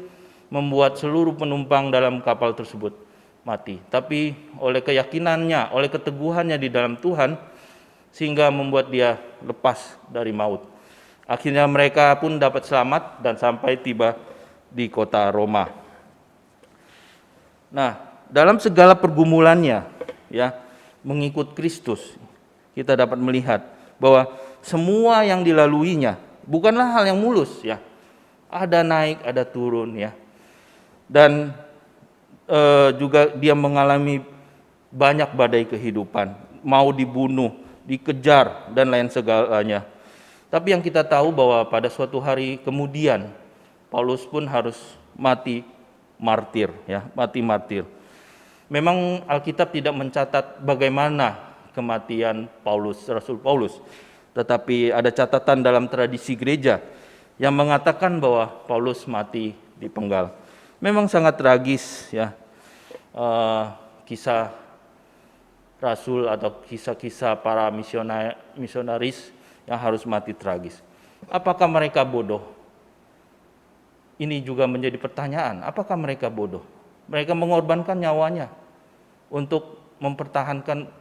membuat seluruh penumpang dalam kapal tersebut mati. Tapi oleh keyakinannya, oleh keteguhannya di dalam Tuhan, sehingga membuat dia lepas dari maut. Akhirnya mereka pun dapat selamat dan sampai tiba di kota Roma. Nah, dalam segala pergumulannya, ya, mengikut Kristus, kita dapat melihat bahwa semua yang dilaluinya bukanlah hal yang mulus, ya. Ada naik, ada turun, ya. Dan juga dia mengalami banyak badai kehidupan, mau dibunuh, dikejar, dan lain segalanya. Tapi yang kita tahu bahwa pada suatu hari kemudian Paulus pun harus mati martir, ya, mati martir. Memang Alkitab tidak mencatat bagaimana kematian Paulus, Rasul Paulus, tetapi ada catatan dalam tradisi gereja yang mengatakan bahwa Paulus mati dipenggal. Memang sangat tragis, ya, kisah Rasul atau kisah-kisah para misionaris yang harus mati tragis. Apakah mereka bodoh? Ini juga menjadi pertanyaan. Apakah mereka bodoh? Mereka mengorbankan nyawanya untuk mempertahankan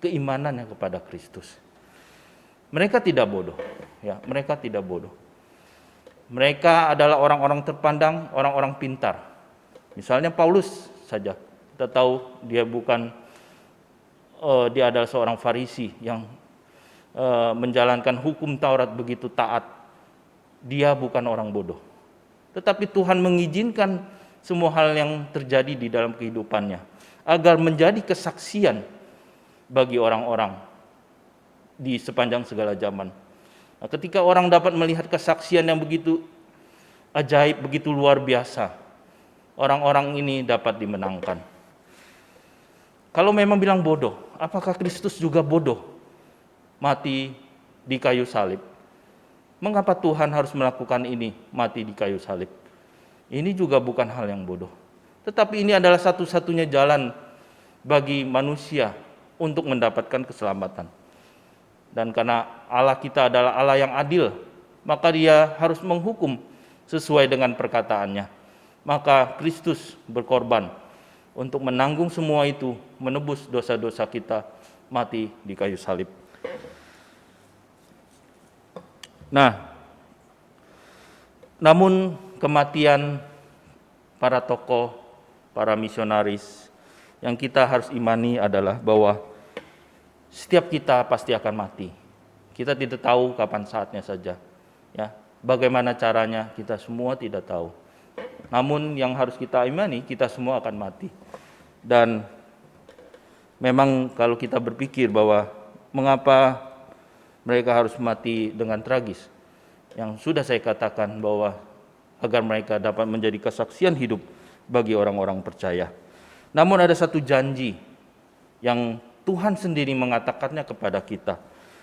keimanannya kepada Kristus. Mereka tidak bodoh, ya. Mereka tidak bodoh. Mereka adalah orang-orang terpandang, orang-orang pintar. Misalnya Paulus saja, kita tahu dia dia adalah seorang Farisi yang menjalankan hukum Taurat begitu taat. Dia bukan orang bodoh. Tetapi Tuhan mengizinkan semua hal yang terjadi di dalam kehidupannya agar menjadi kesaksian bagi orang-orang di sepanjang segala zaman. Nah, ketika orang dapat melihat kesaksian yang begitu ajaib, begitu luar biasa, orang-orang ini dapat dimenangkan. Kalau memang bilang bodoh, apakah Kristus juga bodoh mati di kayu salib? Mengapa Tuhan harus melakukan ini, mati di kayu salib? Ini juga bukan hal yang bodoh. Tetapi ini adalah satu-satunya jalan bagi manusia untuk mendapatkan keselamatan. Dan karena Allah kita adalah Allah yang adil, maka Dia harus menghukum sesuai dengan perkataannya. Maka Kristus berkorban untuk menanggung semua itu, menebus dosa-dosa kita, mati di kayu salib. Nah, namun kematian para tokoh, para misionaris, yang kita harus imani adalah bahwa setiap kita pasti akan mati. Kita tidak tahu kapan saatnya saja. Ya, bagaimana caranya kita semua tidak tahu. Namun yang harus kita imani, kita semua akan mati. Dan memang kalau kita berpikir bahwa mengapa mereka harus mati dengan tragis, yang sudah saya katakan bahwa agar mereka dapat menjadi kesaksian hidup bagi orang-orang percaya. Namun ada satu janji yang Tuhan sendiri mengatakannya kepada kita.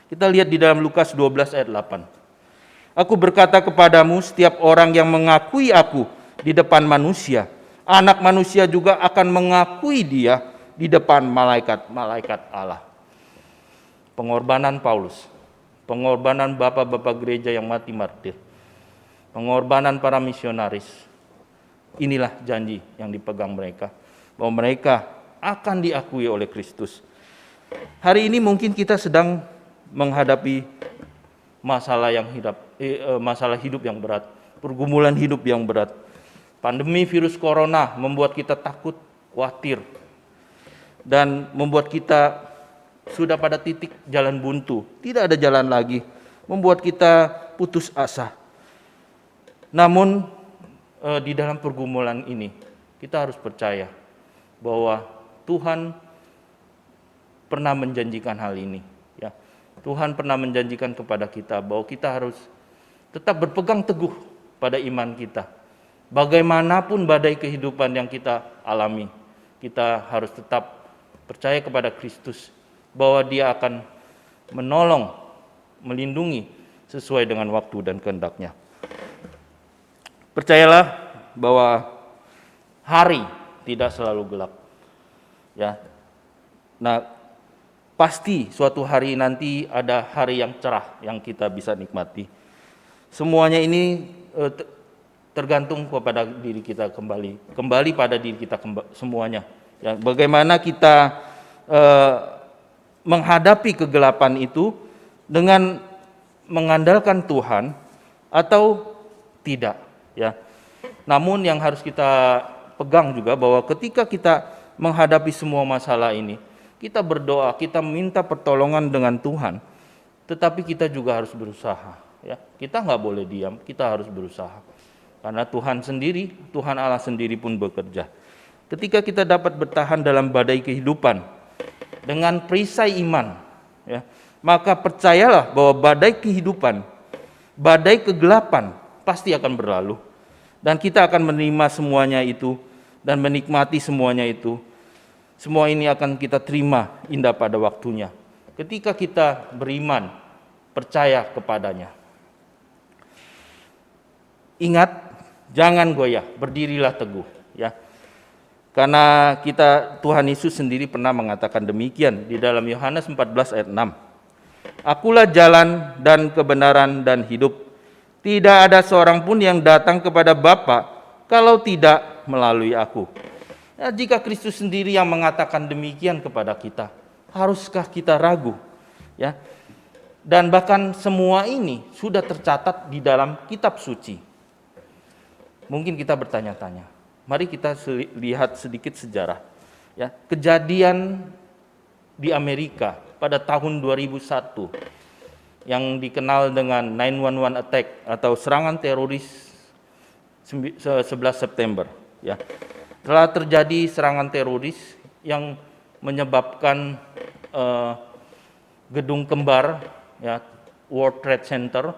Kita lihat di dalam Lukas 12 ayat 8. Aku berkata kepadamu, setiap orang yang mengakui aku di depan manusia, Anak Manusia juga akan mengakui dia di depan malaikat-malaikat Allah. Pengorbanan Paulus, pengorbanan bapak-bapak gereja yang mati martir, pengorbanan para misionaris, inilah janji yang dipegang mereka, bahwa mereka akan diakui oleh Kristus. Hari ini mungkin kita sedang menghadapi masalah hidup yang berat, pergumulan hidup yang berat. Pandemi virus corona membuat kita takut, khawatir, dan membuat kita sudah pada titik jalan buntu, tidak ada jalan lagi, membuat kita putus asa. Namun di dalam pergumulan ini kita harus percaya bahwa Tuhan pernah menjanjikan hal ini, ya. Tuhan pernah menjanjikan kepada kita bahwa kita harus tetap berpegang teguh pada iman kita. Bagaimanapun badai kehidupan yang kita alami, kita harus tetap percaya kepada Kristus bahwa Dia akan menolong, melindungi sesuai dengan waktu dan kehendak-Nya. Percayalah bahwa hari tidak selalu gelap. Ya. Nah, pasti suatu hari nanti ada hari yang cerah yang kita bisa nikmati. Semuanya ini tergantung kepada diri kita kembali pada diri kita semuanya. Ya, bagaimana kita menghadapi kegelapan itu dengan mengandalkan Tuhan atau tidak. Ya. Namun yang harus kita pegang juga bahwa ketika kita menghadapi semua masalah ini, kita berdoa, kita minta pertolongan dengan Tuhan, tetapi kita juga harus berusaha. Ya, kita nggak boleh diam, kita harus berusaha. Karena Tuhan sendiri, Tuhan Allah sendiri pun bekerja. Ketika kita dapat bertahan dalam badai kehidupan dengan perisai iman, ya, maka percayalah bahwa badai kehidupan, badai kegelapan pasti akan berlalu. Dan kita akan menerima semuanya itu dan menikmati semuanya itu. Semua ini akan kita terima indah pada waktunya. Ketika kita beriman, percaya kepadanya. Ingat, jangan goyah, berdirilah teguh. Ya. Karena Tuhan Yesus sendiri pernah mengatakan demikian di dalam Yohanes 14 ayat 6. Akulah jalan dan kebenaran dan hidup. Tidak ada seorang pun yang datang kepada Bapa kalau tidak melalui aku. Ya, jika Kristus sendiri yang mengatakan demikian kepada kita, haruskah kita ragu? Ya. Dan bahkan semua ini sudah tercatat di dalam kitab suci. mungkin kita bertanya-tanya. Mari kita lihat sedikit sejarah. Ya, kejadian di Amerika pada tahun 2001 yang dikenal dengan 9/11 attack atau serangan teroris 11 September. Ya, telah terjadi serangan teroris yang menyebabkan gedung kembar, ya, World Trade Center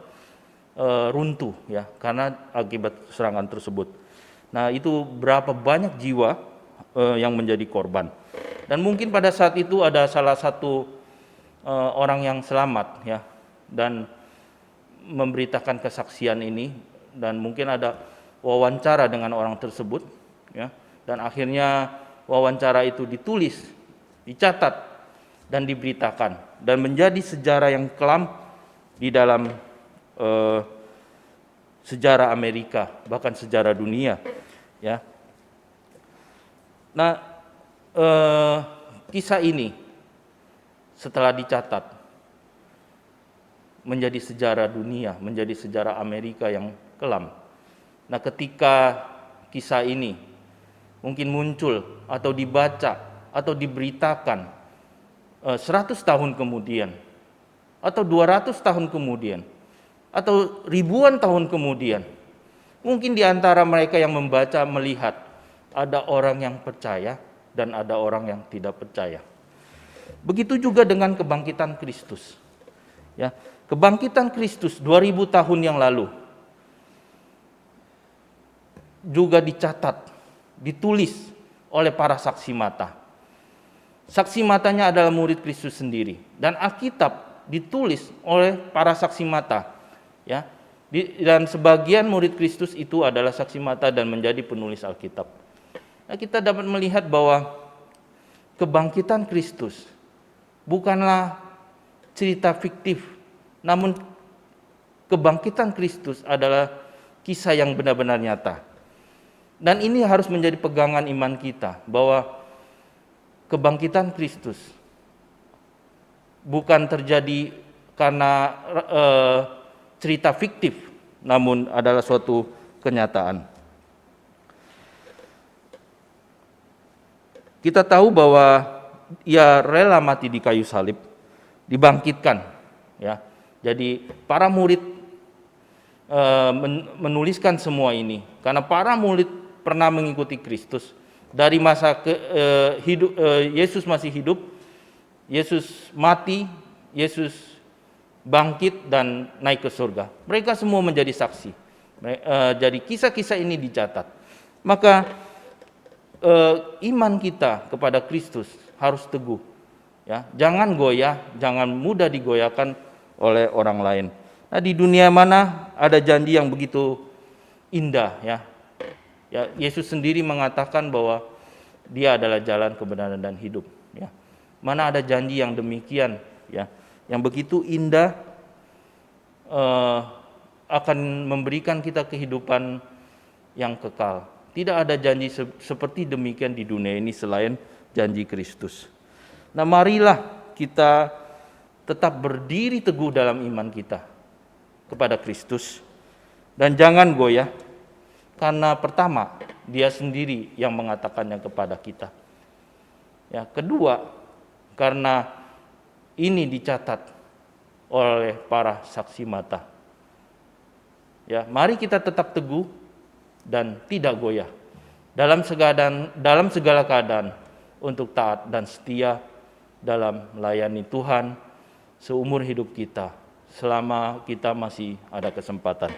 runtuh, ya, karena akibat serangan tersebut. Nah, itu berapa banyak jiwa yang menjadi korban. Dan mungkin pada saat itu ada salah satu orang yang selamat, ya, dan memberitakan kesaksian ini, dan mungkin ada wawancara dengan orang tersebut, ya, dan akhirnya wawancara itu ditulis, dicatat, dan diberitakan, dan menjadi sejarah yang kelam di dalam sejarah Amerika, bahkan sejarah dunia, ya. Nah, kisah ini setelah dicatat menjadi sejarah dunia, menjadi sejarah Amerika yang kelam. Nah, ketika kisah ini mungkin muncul atau dibaca atau diberitakan 100 tahun kemudian atau 200 tahun kemudian atau ribuan tahun kemudian, mungkin di antara mereka yang membaca melihat ada orang yang percaya dan ada orang yang tidak percaya. Begitu juga dengan kebangkitan Kristus. Ya, kebangkitan Kristus 2000 tahun yang lalu juga dicatat, ditulis oleh para saksi mata. Saksi matanya adalah murid Kristus sendiri, dan Alkitab ditulis oleh para saksi mata, ya. Dan sebagian murid Kristus itu adalah saksi mata dan menjadi penulis Alkitab. Nah, kita dapat melihat bahwa kebangkitan Kristus bukanlah cerita fiktif, namun kebangkitan Kristus adalah kisah yang benar-benar nyata. Dan ini harus menjadi pegangan iman kita, bahwa kebangkitan Kristus bukan terjadi karena cerita fiktif, namun adalah suatu kenyataan. Kita tahu bahwa ia rela mati di kayu salib, dibangkitkan, ya. Jadi para murid menuliskan semua ini karena para murid pernah mengikuti Kristus dari masa Yesus masih hidup, Yesus mati, Yesus bangkit dan naik ke surga. Mereka semua menjadi saksi. Jadi kisah-kisah ini dicatat. Maka iman kita kepada Kristus harus teguh, ya. Jangan goyah, jangan mudah digoyahkan oleh orang lain. Nah, di dunia mana ada janji yang begitu indah, ya. Ya, Yesus sendiri mengatakan bahwa Dia adalah jalan, kebenaran dan hidup, ya. Mana ada janji yang demikian, ya, yang begitu indah, akan memberikan kita kehidupan yang kekal. Tidak ada janji seperti demikian di dunia ini selain janji Kristus. Nah, marilah kita tetap berdiri teguh dalam iman kita kepada Kristus, dan jangan goyah, karena pertama, Dia sendiri yang mengatakannya kepada kita. Ya, kedua, karena ini dicatat oleh para saksi mata. Ya, mari kita tetap teguh dan tidak goyah dalam segala keadaan untuk taat dan setia dalam melayani Tuhan seumur hidup kita, selama kita masih ada kesempatan.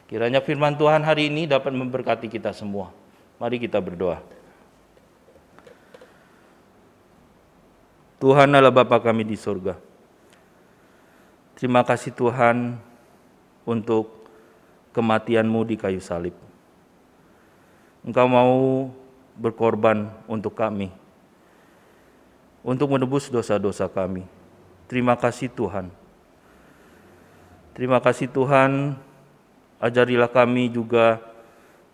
Kiranya firman Tuhan hari ini dapat memberkati kita semua. Mari kita berdoa. Tuhan adalah Bapa kami di surga. Terima kasih Tuhan untuk kematian-Mu di kayu salib. Engkau mau berkorban untuk kami, untuk menebus dosa-dosa kami. Terima kasih Tuhan. Terima kasih Tuhan, ajarilah kami juga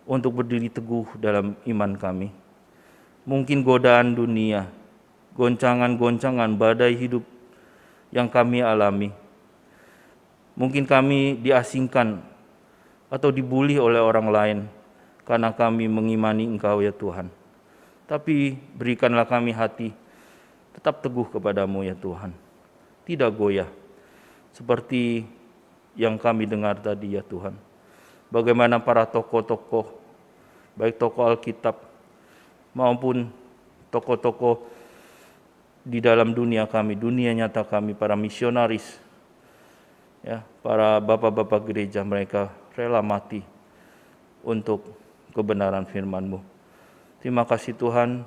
untuk berdiri teguh dalam iman kami. Mungkin godaan dunia, goncangan-goncangan badai hidup yang kami alami. Mungkin kami diasingkan atau dibuli oleh orang lain karena kami mengimani Engkau ya Tuhan. Tapi berikanlah kami hati tetap teguh kepadamu ya Tuhan, tidak goyah, seperti yang kami dengar tadi ya Tuhan. Bagaimana para tokoh-tokoh, baik tokoh Alkitab maupun tokoh-tokoh di dalam dunia kami, dunia nyata kami, para misionaris, ya, para bapak-bapak gereja, mereka rela mati untuk kebenaran firman-Mu. Terima kasih Tuhan,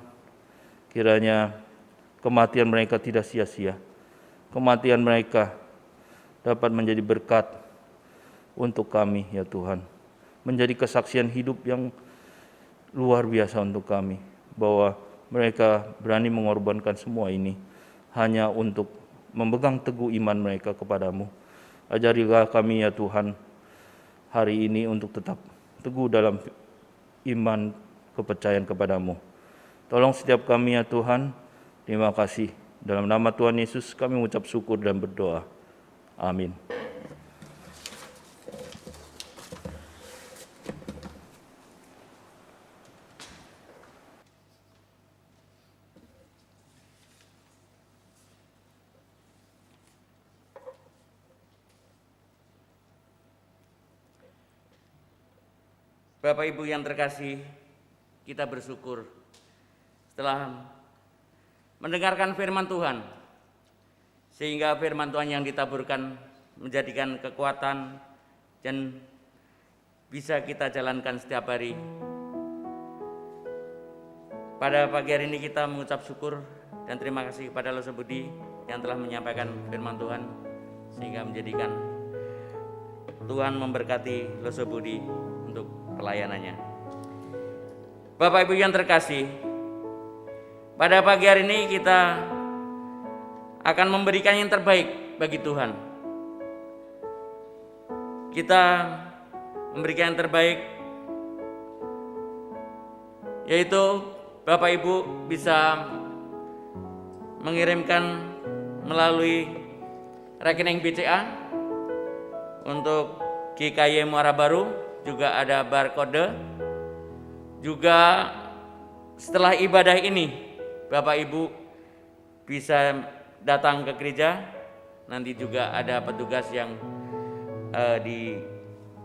kiranya kematian mereka tidak sia-sia. Kematian mereka dapat menjadi berkat untuk kami ya Tuhan. Menjadi kesaksian hidup yang luar biasa untuk kami, bahwa mereka berani mengorbankan semua ini hanya untuk memegang teguh iman mereka kepadamu. Ajarilah kami ya Tuhan hari ini untuk tetap teguh dalam iman kepercayaan kepadamu. Tolong setiap kami ya Tuhan. Terima kasih. Dalam nama Tuhan Yesus kami mengucap syukur dan berdoa. Amin. Bapak Ibu yang terkasih, kita bersyukur setelah mendengarkan firman Tuhan, sehingga firman Tuhan yang ditaburkan menjadikan kekuatan dan bisa kita jalankan setiap hari. Pada pagi hari ini kita mengucap syukur dan terima kasih kepada Loso Budi yang telah menyampaikan firman Tuhan, sehingga menjadikan Tuhan memberkati Loso Budi untuk pelayanannya. Bapak Ibu yang terkasih, pada pagi hari ini kita akan memberikan yang terbaik bagi Tuhan. Kita memberikan yang terbaik, yaitu Bapak Ibu bisa mengirimkan melalui rekening BCA untuk GKY Muara Baru. Juga ada barcode. Juga setelah ibadah ini Bapak Ibu bisa datang ke gereja. Nanti juga ada petugas yang di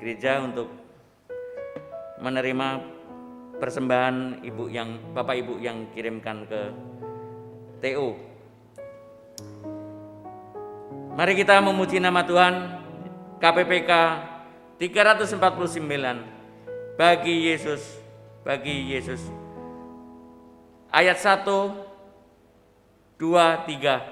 gereja untuk menerima persembahan Bapak Ibu yang kirimkan ke TO. Mari kita memuji nama Tuhan. KPPK 349, bagi Yesus, bagi Yesus. Ayat 1, 2, 3.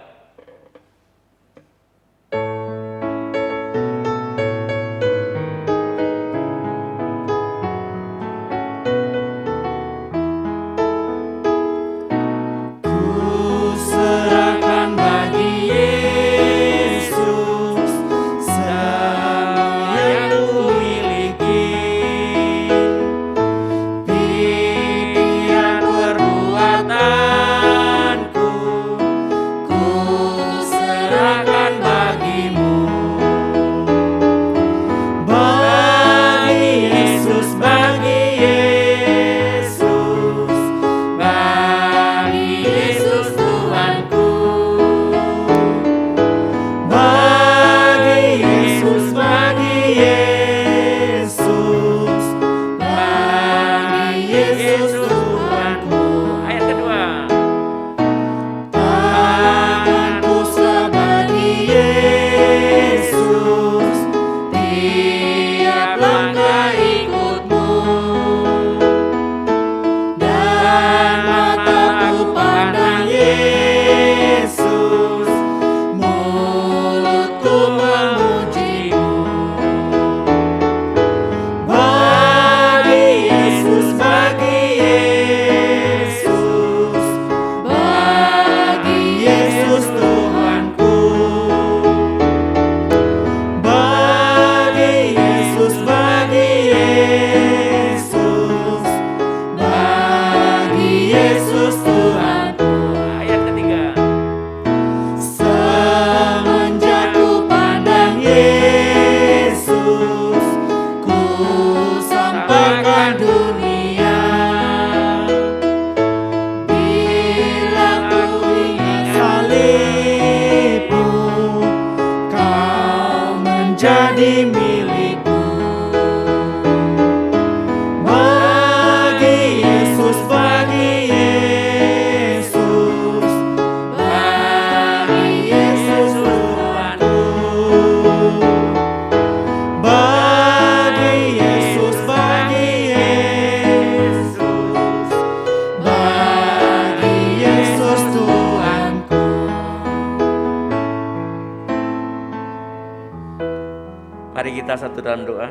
satu dalam doa.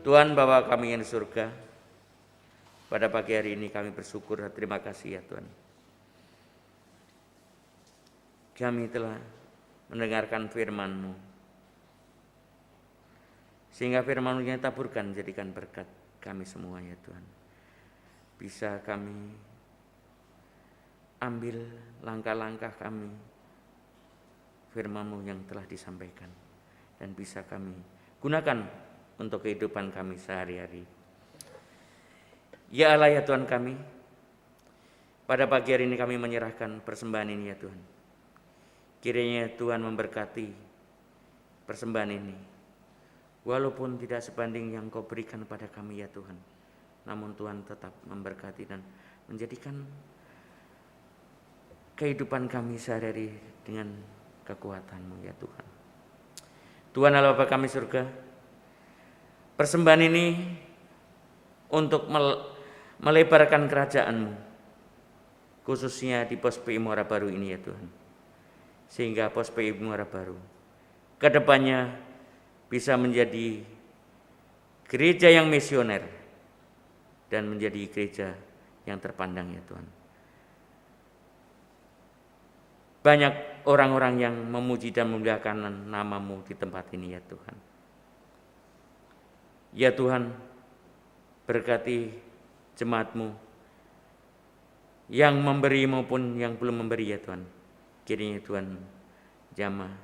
Tuhan Bapa kami yang di surga, pada pagi hari ini kami bersyukur dan terima kasih ya Tuhan. Kami telah mendengarkan firman-Mu, sehingga firman-Mu yang taburkan jadikan berkat kami semua ya Tuhan. Bisa kami ambil langkah-langkah kami, firman-Mu yang telah disampaikan, dan bisa kami gunakan untuk kehidupan kami sehari-hari. Ya Allah ya Tuhan kami, pada pagi hari ini kami menyerahkan persembahan ini ya Tuhan. Kiranya Tuhan memberkati persembahan ini, walaupun tidak sebanding yang Kau berikan pada kami ya Tuhan, namun Tuhan tetap memberkati dan menjadikan kehidupan kami sehari-hari dengan kekuatan-Mu ya Tuhan. Tuhan Allah Bapa kami surga, persembahan ini untuk melebarkan kerajaan-Mu, khususnya di Pos PI Muara Baru ini ya Tuhan. Sehingga Pos PI Muara Baru kedepannya bisa menjadi gereja yang misioner dan menjadi gereja yang terpandang ya Tuhan. Banyak orang-orang yang memuji dan memuliakan nama-Mu di tempat ini ya Tuhan. Ya Tuhan, berkati jemaat-Mu yang memberi maupun yang belum memberi ya Tuhan. Kiranya Tuhan jamah,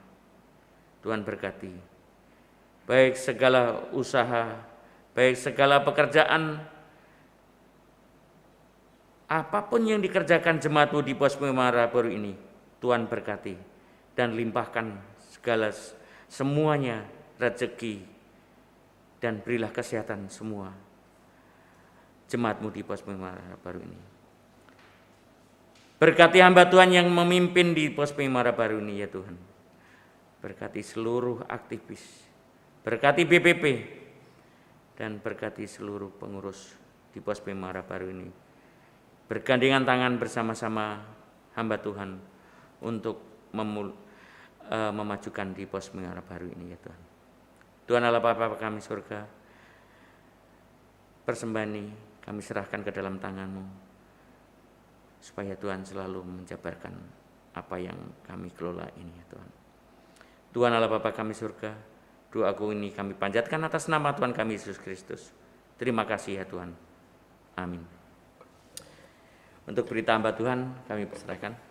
Tuhan berkati. Baik segala usaha, baik segala pekerjaan, apapun yang dikerjakan jemaat-Mu di Pos Muara Baru ini, Tuhan berkati dan limpahkan semuanya rezeki, dan berilah kesehatan semua jemaat-Mu di Pos Muara Baru ini. Berkati hamba Tuhan yang memimpin di Pos Muara Baru ini ya Tuhan. Berkati seluruh aktivis, berkati BPP, dan berkati seluruh pengurus di Pos Muara Baru ini. Bergandengan tangan bersama-sama hamba Tuhan untuk memajukan di Pos Muara Baru ini ya Tuhan. Tuhan Allah Bapa kami surga, persembahan ini kami serahkan ke dalam tangan-Mu, supaya Tuhan selalu menjabarkan apa yang kami kelola ini ya Tuhan. Tuhan Allah Bapa kami surga, doaku ini kami panjatkan atas nama Tuhan kami Yesus Kristus. Terima kasih ya Tuhan. Amin. Untuk berita hamba Tuhan kami persilahkan.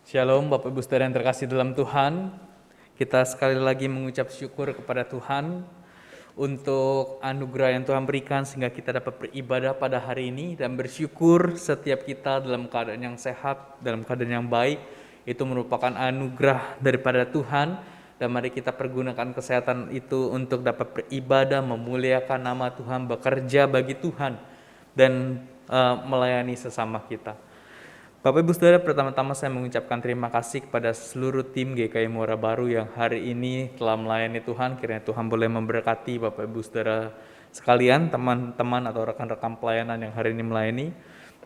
Shalom Bapak Ibu Saudara yang terkasih dalam Tuhan. Kita sekali lagi mengucap syukur kepada Tuhan untuk anugerah yang Tuhan berikan sehingga kita dapat beribadah pada hari ini, dan bersyukur setiap kita dalam keadaan yang sehat, dalam keadaan yang baik. Itu merupakan anugerah daripada Tuhan, dan mari kita pergunakan kesehatan itu untuk dapat beribadah, memuliakan nama Tuhan, bekerja bagi Tuhan, dan melayani sesama kita. Bapak Ibu Saudara, pertama-tama saya mengucapkan terima kasih kepada seluruh tim GKI Muara Baru yang hari ini telah melayani Tuhan. Kiranya Tuhan boleh memberkati Bapak Ibu Saudara sekalian, teman-teman atau rekan-rekan pelayanan yang hari ini melayani.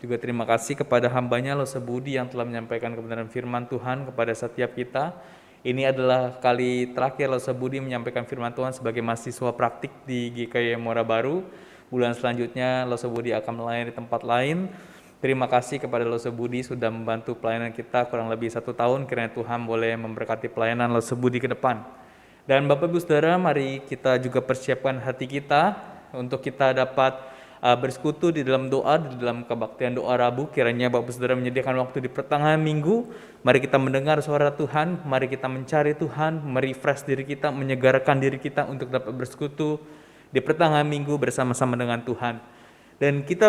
Juga terima kasih kepada hambanya Lose Budi yang telah menyampaikan kebenaran firman Tuhan kepada setiap kita. Ini adalah kali terakhir Lose Budi menyampaikan firman Tuhan sebagai mahasiswa praktik di GKI Muara Baru. Bulan selanjutnya Lose Budi akan melayani di tempat lain. Terima kasih kepada Lose Budi sudah membantu pelayanan kita kurang lebih 1 tahun. Kiranya Tuhan boleh memberkati pelayanan Lose Budi ke depan. Dan Bapak Ibu Saudara, mari kita juga persiapkan hati kita untuk kita dapat bersekutu di dalam doa, di dalam kebaktian doa Rabu. Kiranya Bapak Ibu Saudara menyediakan waktu di pertengahan minggu. Mari kita mendengar suara Tuhan, mari kita mencari Tuhan, merefresh diri kita, menyegarkan diri kita untuk dapat bersekutu di pertengahan minggu bersama-sama dengan Tuhan. Dan kita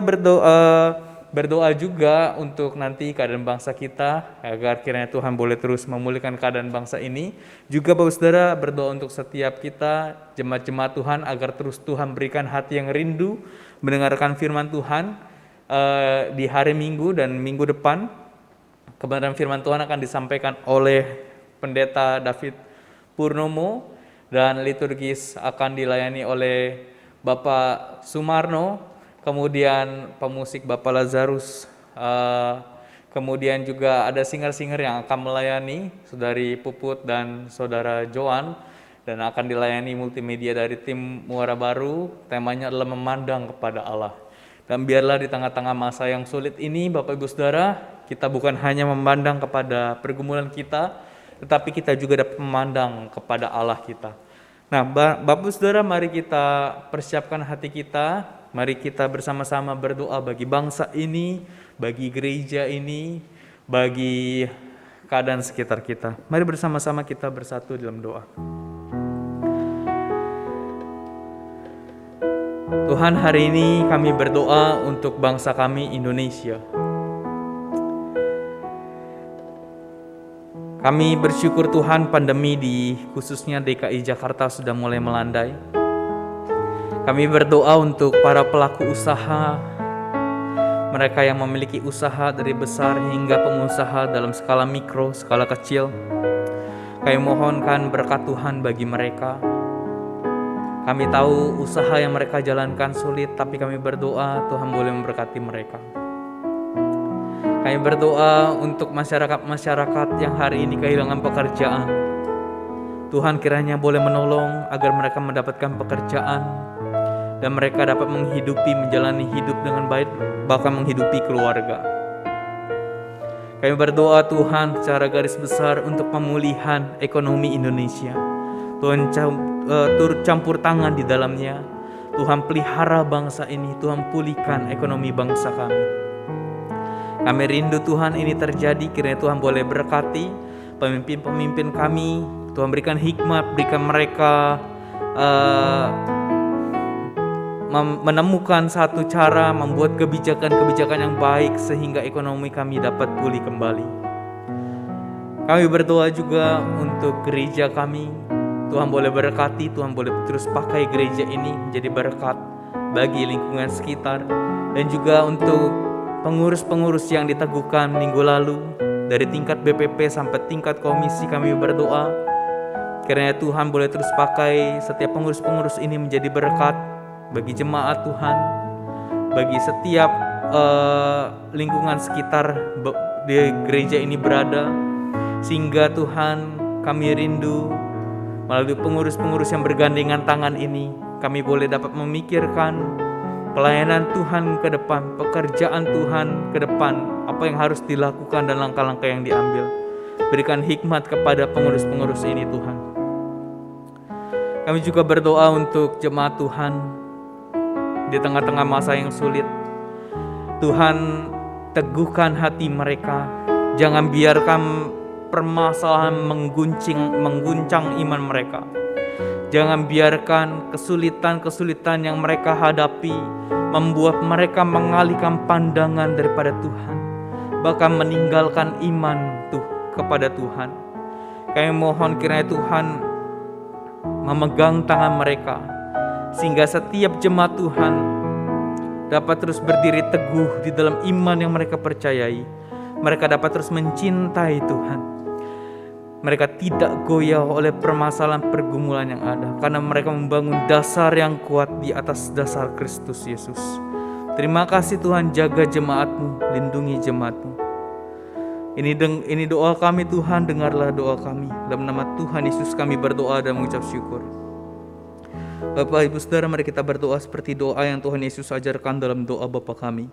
berdoa juga untuk nanti keadaan bangsa kita, agar kiranya Tuhan boleh terus memulihkan keadaan bangsa ini. Juga Bapak Saudara berdoa untuk setiap kita, jemaat-jemaat Tuhan, agar terus Tuhan berikan hati yang rindu mendengarkan firman Tuhan di hari Minggu dan minggu depan. Kebenaran firman Tuhan akan disampaikan oleh Pendeta David Purnomo, dan liturgis akan dilayani oleh Bapak Sumarno. Kemudian pemusik Bapak Lazarus, Kemudian juga ada singer-singer yang akan melayani, Saudari Puput dan Saudara Joan, dan akan dilayani multimedia dari tim Muara Baru. Temanya adalah memandang kepada Allah. Dan biarlah di tengah-tengah masa yang sulit ini, Bapak Ibu Saudara, kita bukan hanya memandang kepada pergumulan kita, tetapi kita juga dapat memandang kepada Allah kita. Nah, Bapak Ibu Saudara, mari kita persiapkan hati kita, mari kita bersama-sama berdoa bagi bangsa ini, bagi gereja ini, bagi keadaan sekitar kita. Mari bersama-sama kita bersatu dalam doa. Tuhan, hari ini kami berdoa untuk bangsa kami Indonesia. Kami bersyukur Tuhan, pandemi di khususnya DKI Jakarta sudah mulai melandai. Kami berdoa untuk para pelaku usaha, mereka yang memiliki usaha dari besar hingga pengusaha dalam skala mikro, skala kecil. Kami mohonkan berkat Tuhan bagi mereka. Kami tahu usaha yang mereka jalankan sulit, tapi kami berdoa Tuhan boleh memberkati mereka. Kami berdoa untuk masyarakat-masyarakat yang hari ini kehilangan pekerjaan. Tuhan kiranya boleh menolong agar mereka mendapatkan pekerjaan dan mereka dapat menjalani hidup dengan baik, bahkan menghidupi keluarga. Kami berdoa Tuhan secara garis besar untuk pemulihan ekonomi Indonesia. Tuhan turut campur tangan di dalamnya. Tuhan pelihara bangsa ini, Tuhan pulihkan ekonomi bangsa kami. Kami rindu Tuhan ini terjadi, kiranya Tuhan boleh berkati pemimpin-pemimpin kami. Tuhan berikan hikmat, berikan mereka menemukan satu cara membuat kebijakan-kebijakan yang baik sehingga ekonomi kami dapat pulih kembali. Kami berdoa juga untuk gereja kami. Tuhan boleh berkati, Tuhan boleh terus pakai gereja ini menjadi berkat bagi lingkungan sekitar, dan juga untuk pengurus-pengurus yang diteguhkan minggu lalu dari tingkat BPP sampai tingkat komisi. Kami berdoa kiranya Tuhan boleh terus pakai setiap pengurus-pengurus ini menjadi berkat bagi jemaat Tuhan, bagi setiap lingkungan sekitar di gereja ini berada, sehingga Tuhan kami rindu melalui pengurus-pengurus yang bergandengan tangan ini, kami boleh dapat memikirkan pelayanan Tuhan ke depan, pekerjaan Tuhan ke depan, apa yang harus dilakukan dan langkah-langkah yang diambil. Berikan hikmat kepada pengurus-pengurus ini Tuhan. Kami juga berdoa untuk jemaat Tuhan di tengah-tengah masa yang sulit. Tuhan teguhkan hati mereka, jangan biarkan permasalahan mengguncang iman mereka. Jangan biarkan kesulitan-kesulitan yang mereka hadapi membuat mereka mengalihkan pandangan daripada Tuhan, bahkan meninggalkan iman kepada Tuhan. Kami mohon kiranya Tuhan memegang tangan mereka, sehingga setiap jemaat Tuhan dapat terus berdiri teguh di dalam iman yang mereka percayai. Mereka dapat terus mencintai Tuhan. Mereka tidak goyah oleh permasalahan pergumulan yang ada, karena mereka membangun dasar yang kuat di atas dasar Kristus Yesus. Terima kasih Tuhan, jaga jemaat-Mu, lindungi jemaat-Mu. Ini doa kami Tuhan, dengarlah doa kami. Dalam nama Tuhan Yesus kami berdoa dan mengucap syukur. Bapak Ibu Saudara, mari kita berdoa seperti doa yang Tuhan Yesus ajarkan dalam doa Bapa kami.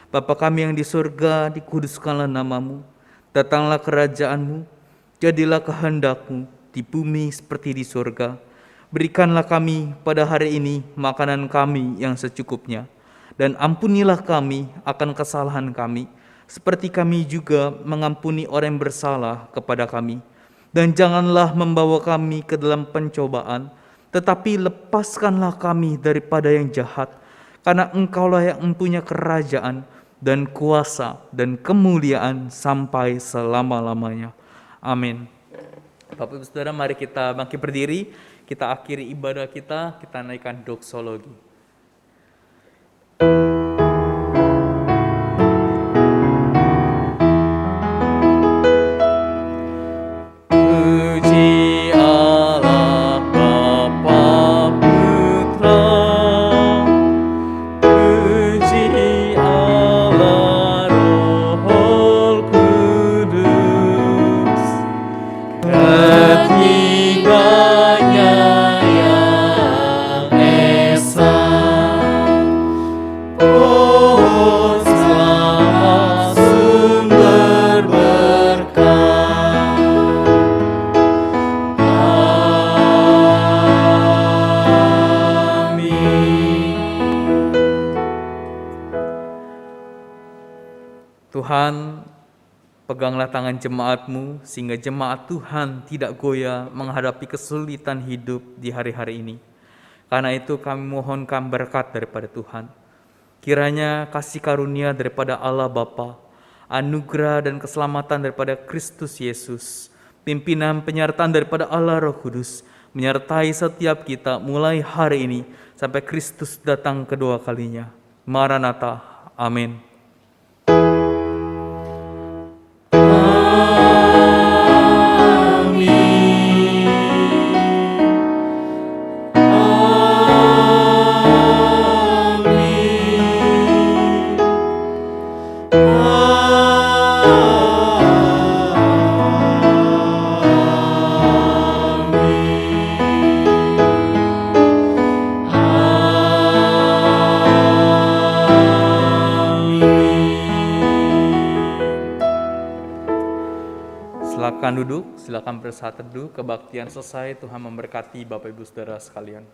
Bapa kami yang di surga, dikuduskanlah nama-Mu. Datanglah kerajaan-Mu. Jadilah kehendak-Mu di bumi seperti di surga. Berikanlah kami pada hari ini makanan kami yang secukupnya. Dan ampunilah kami akan kesalahan kami, seperti kami juga mengampuni orang yang bersalah kepada kami. Dan janganlah membawa kami ke dalam pencobaan, tetapi lepaskanlah kami daripada yang jahat. Karena Engkaulah yang mempunyai kerajaan dan kuasa dan kemuliaan sampai selama-lamanya. Amin. Bapak Ibu Saudara, mari kita bangkit berdiri, kita akhiri ibadah kita naikkan doksologi. Puji Allah Bapa Putra, puji Allah Roh Tuhan, peganglah tangan jemaat-Mu sehingga jemaat Tuhan tidak goyah menghadapi kesulitan hidup di hari-hari ini. Karena itu kami mohonkan berkat daripada Tuhan. Kiranya kasih karunia daripada Allah Bapa, anugerah dan keselamatan daripada Kristus Yesus, pimpinan penyertaan daripada Allah Roh Kudus, menyertai setiap kita mulai hari ini sampai Kristus datang kedua kalinya. Maranatha. Amin. Silakan duduk, silakan bersaat teduh, kebaktian selesai, Tuhan memberkati Bapak Ibu Saudara sekalian.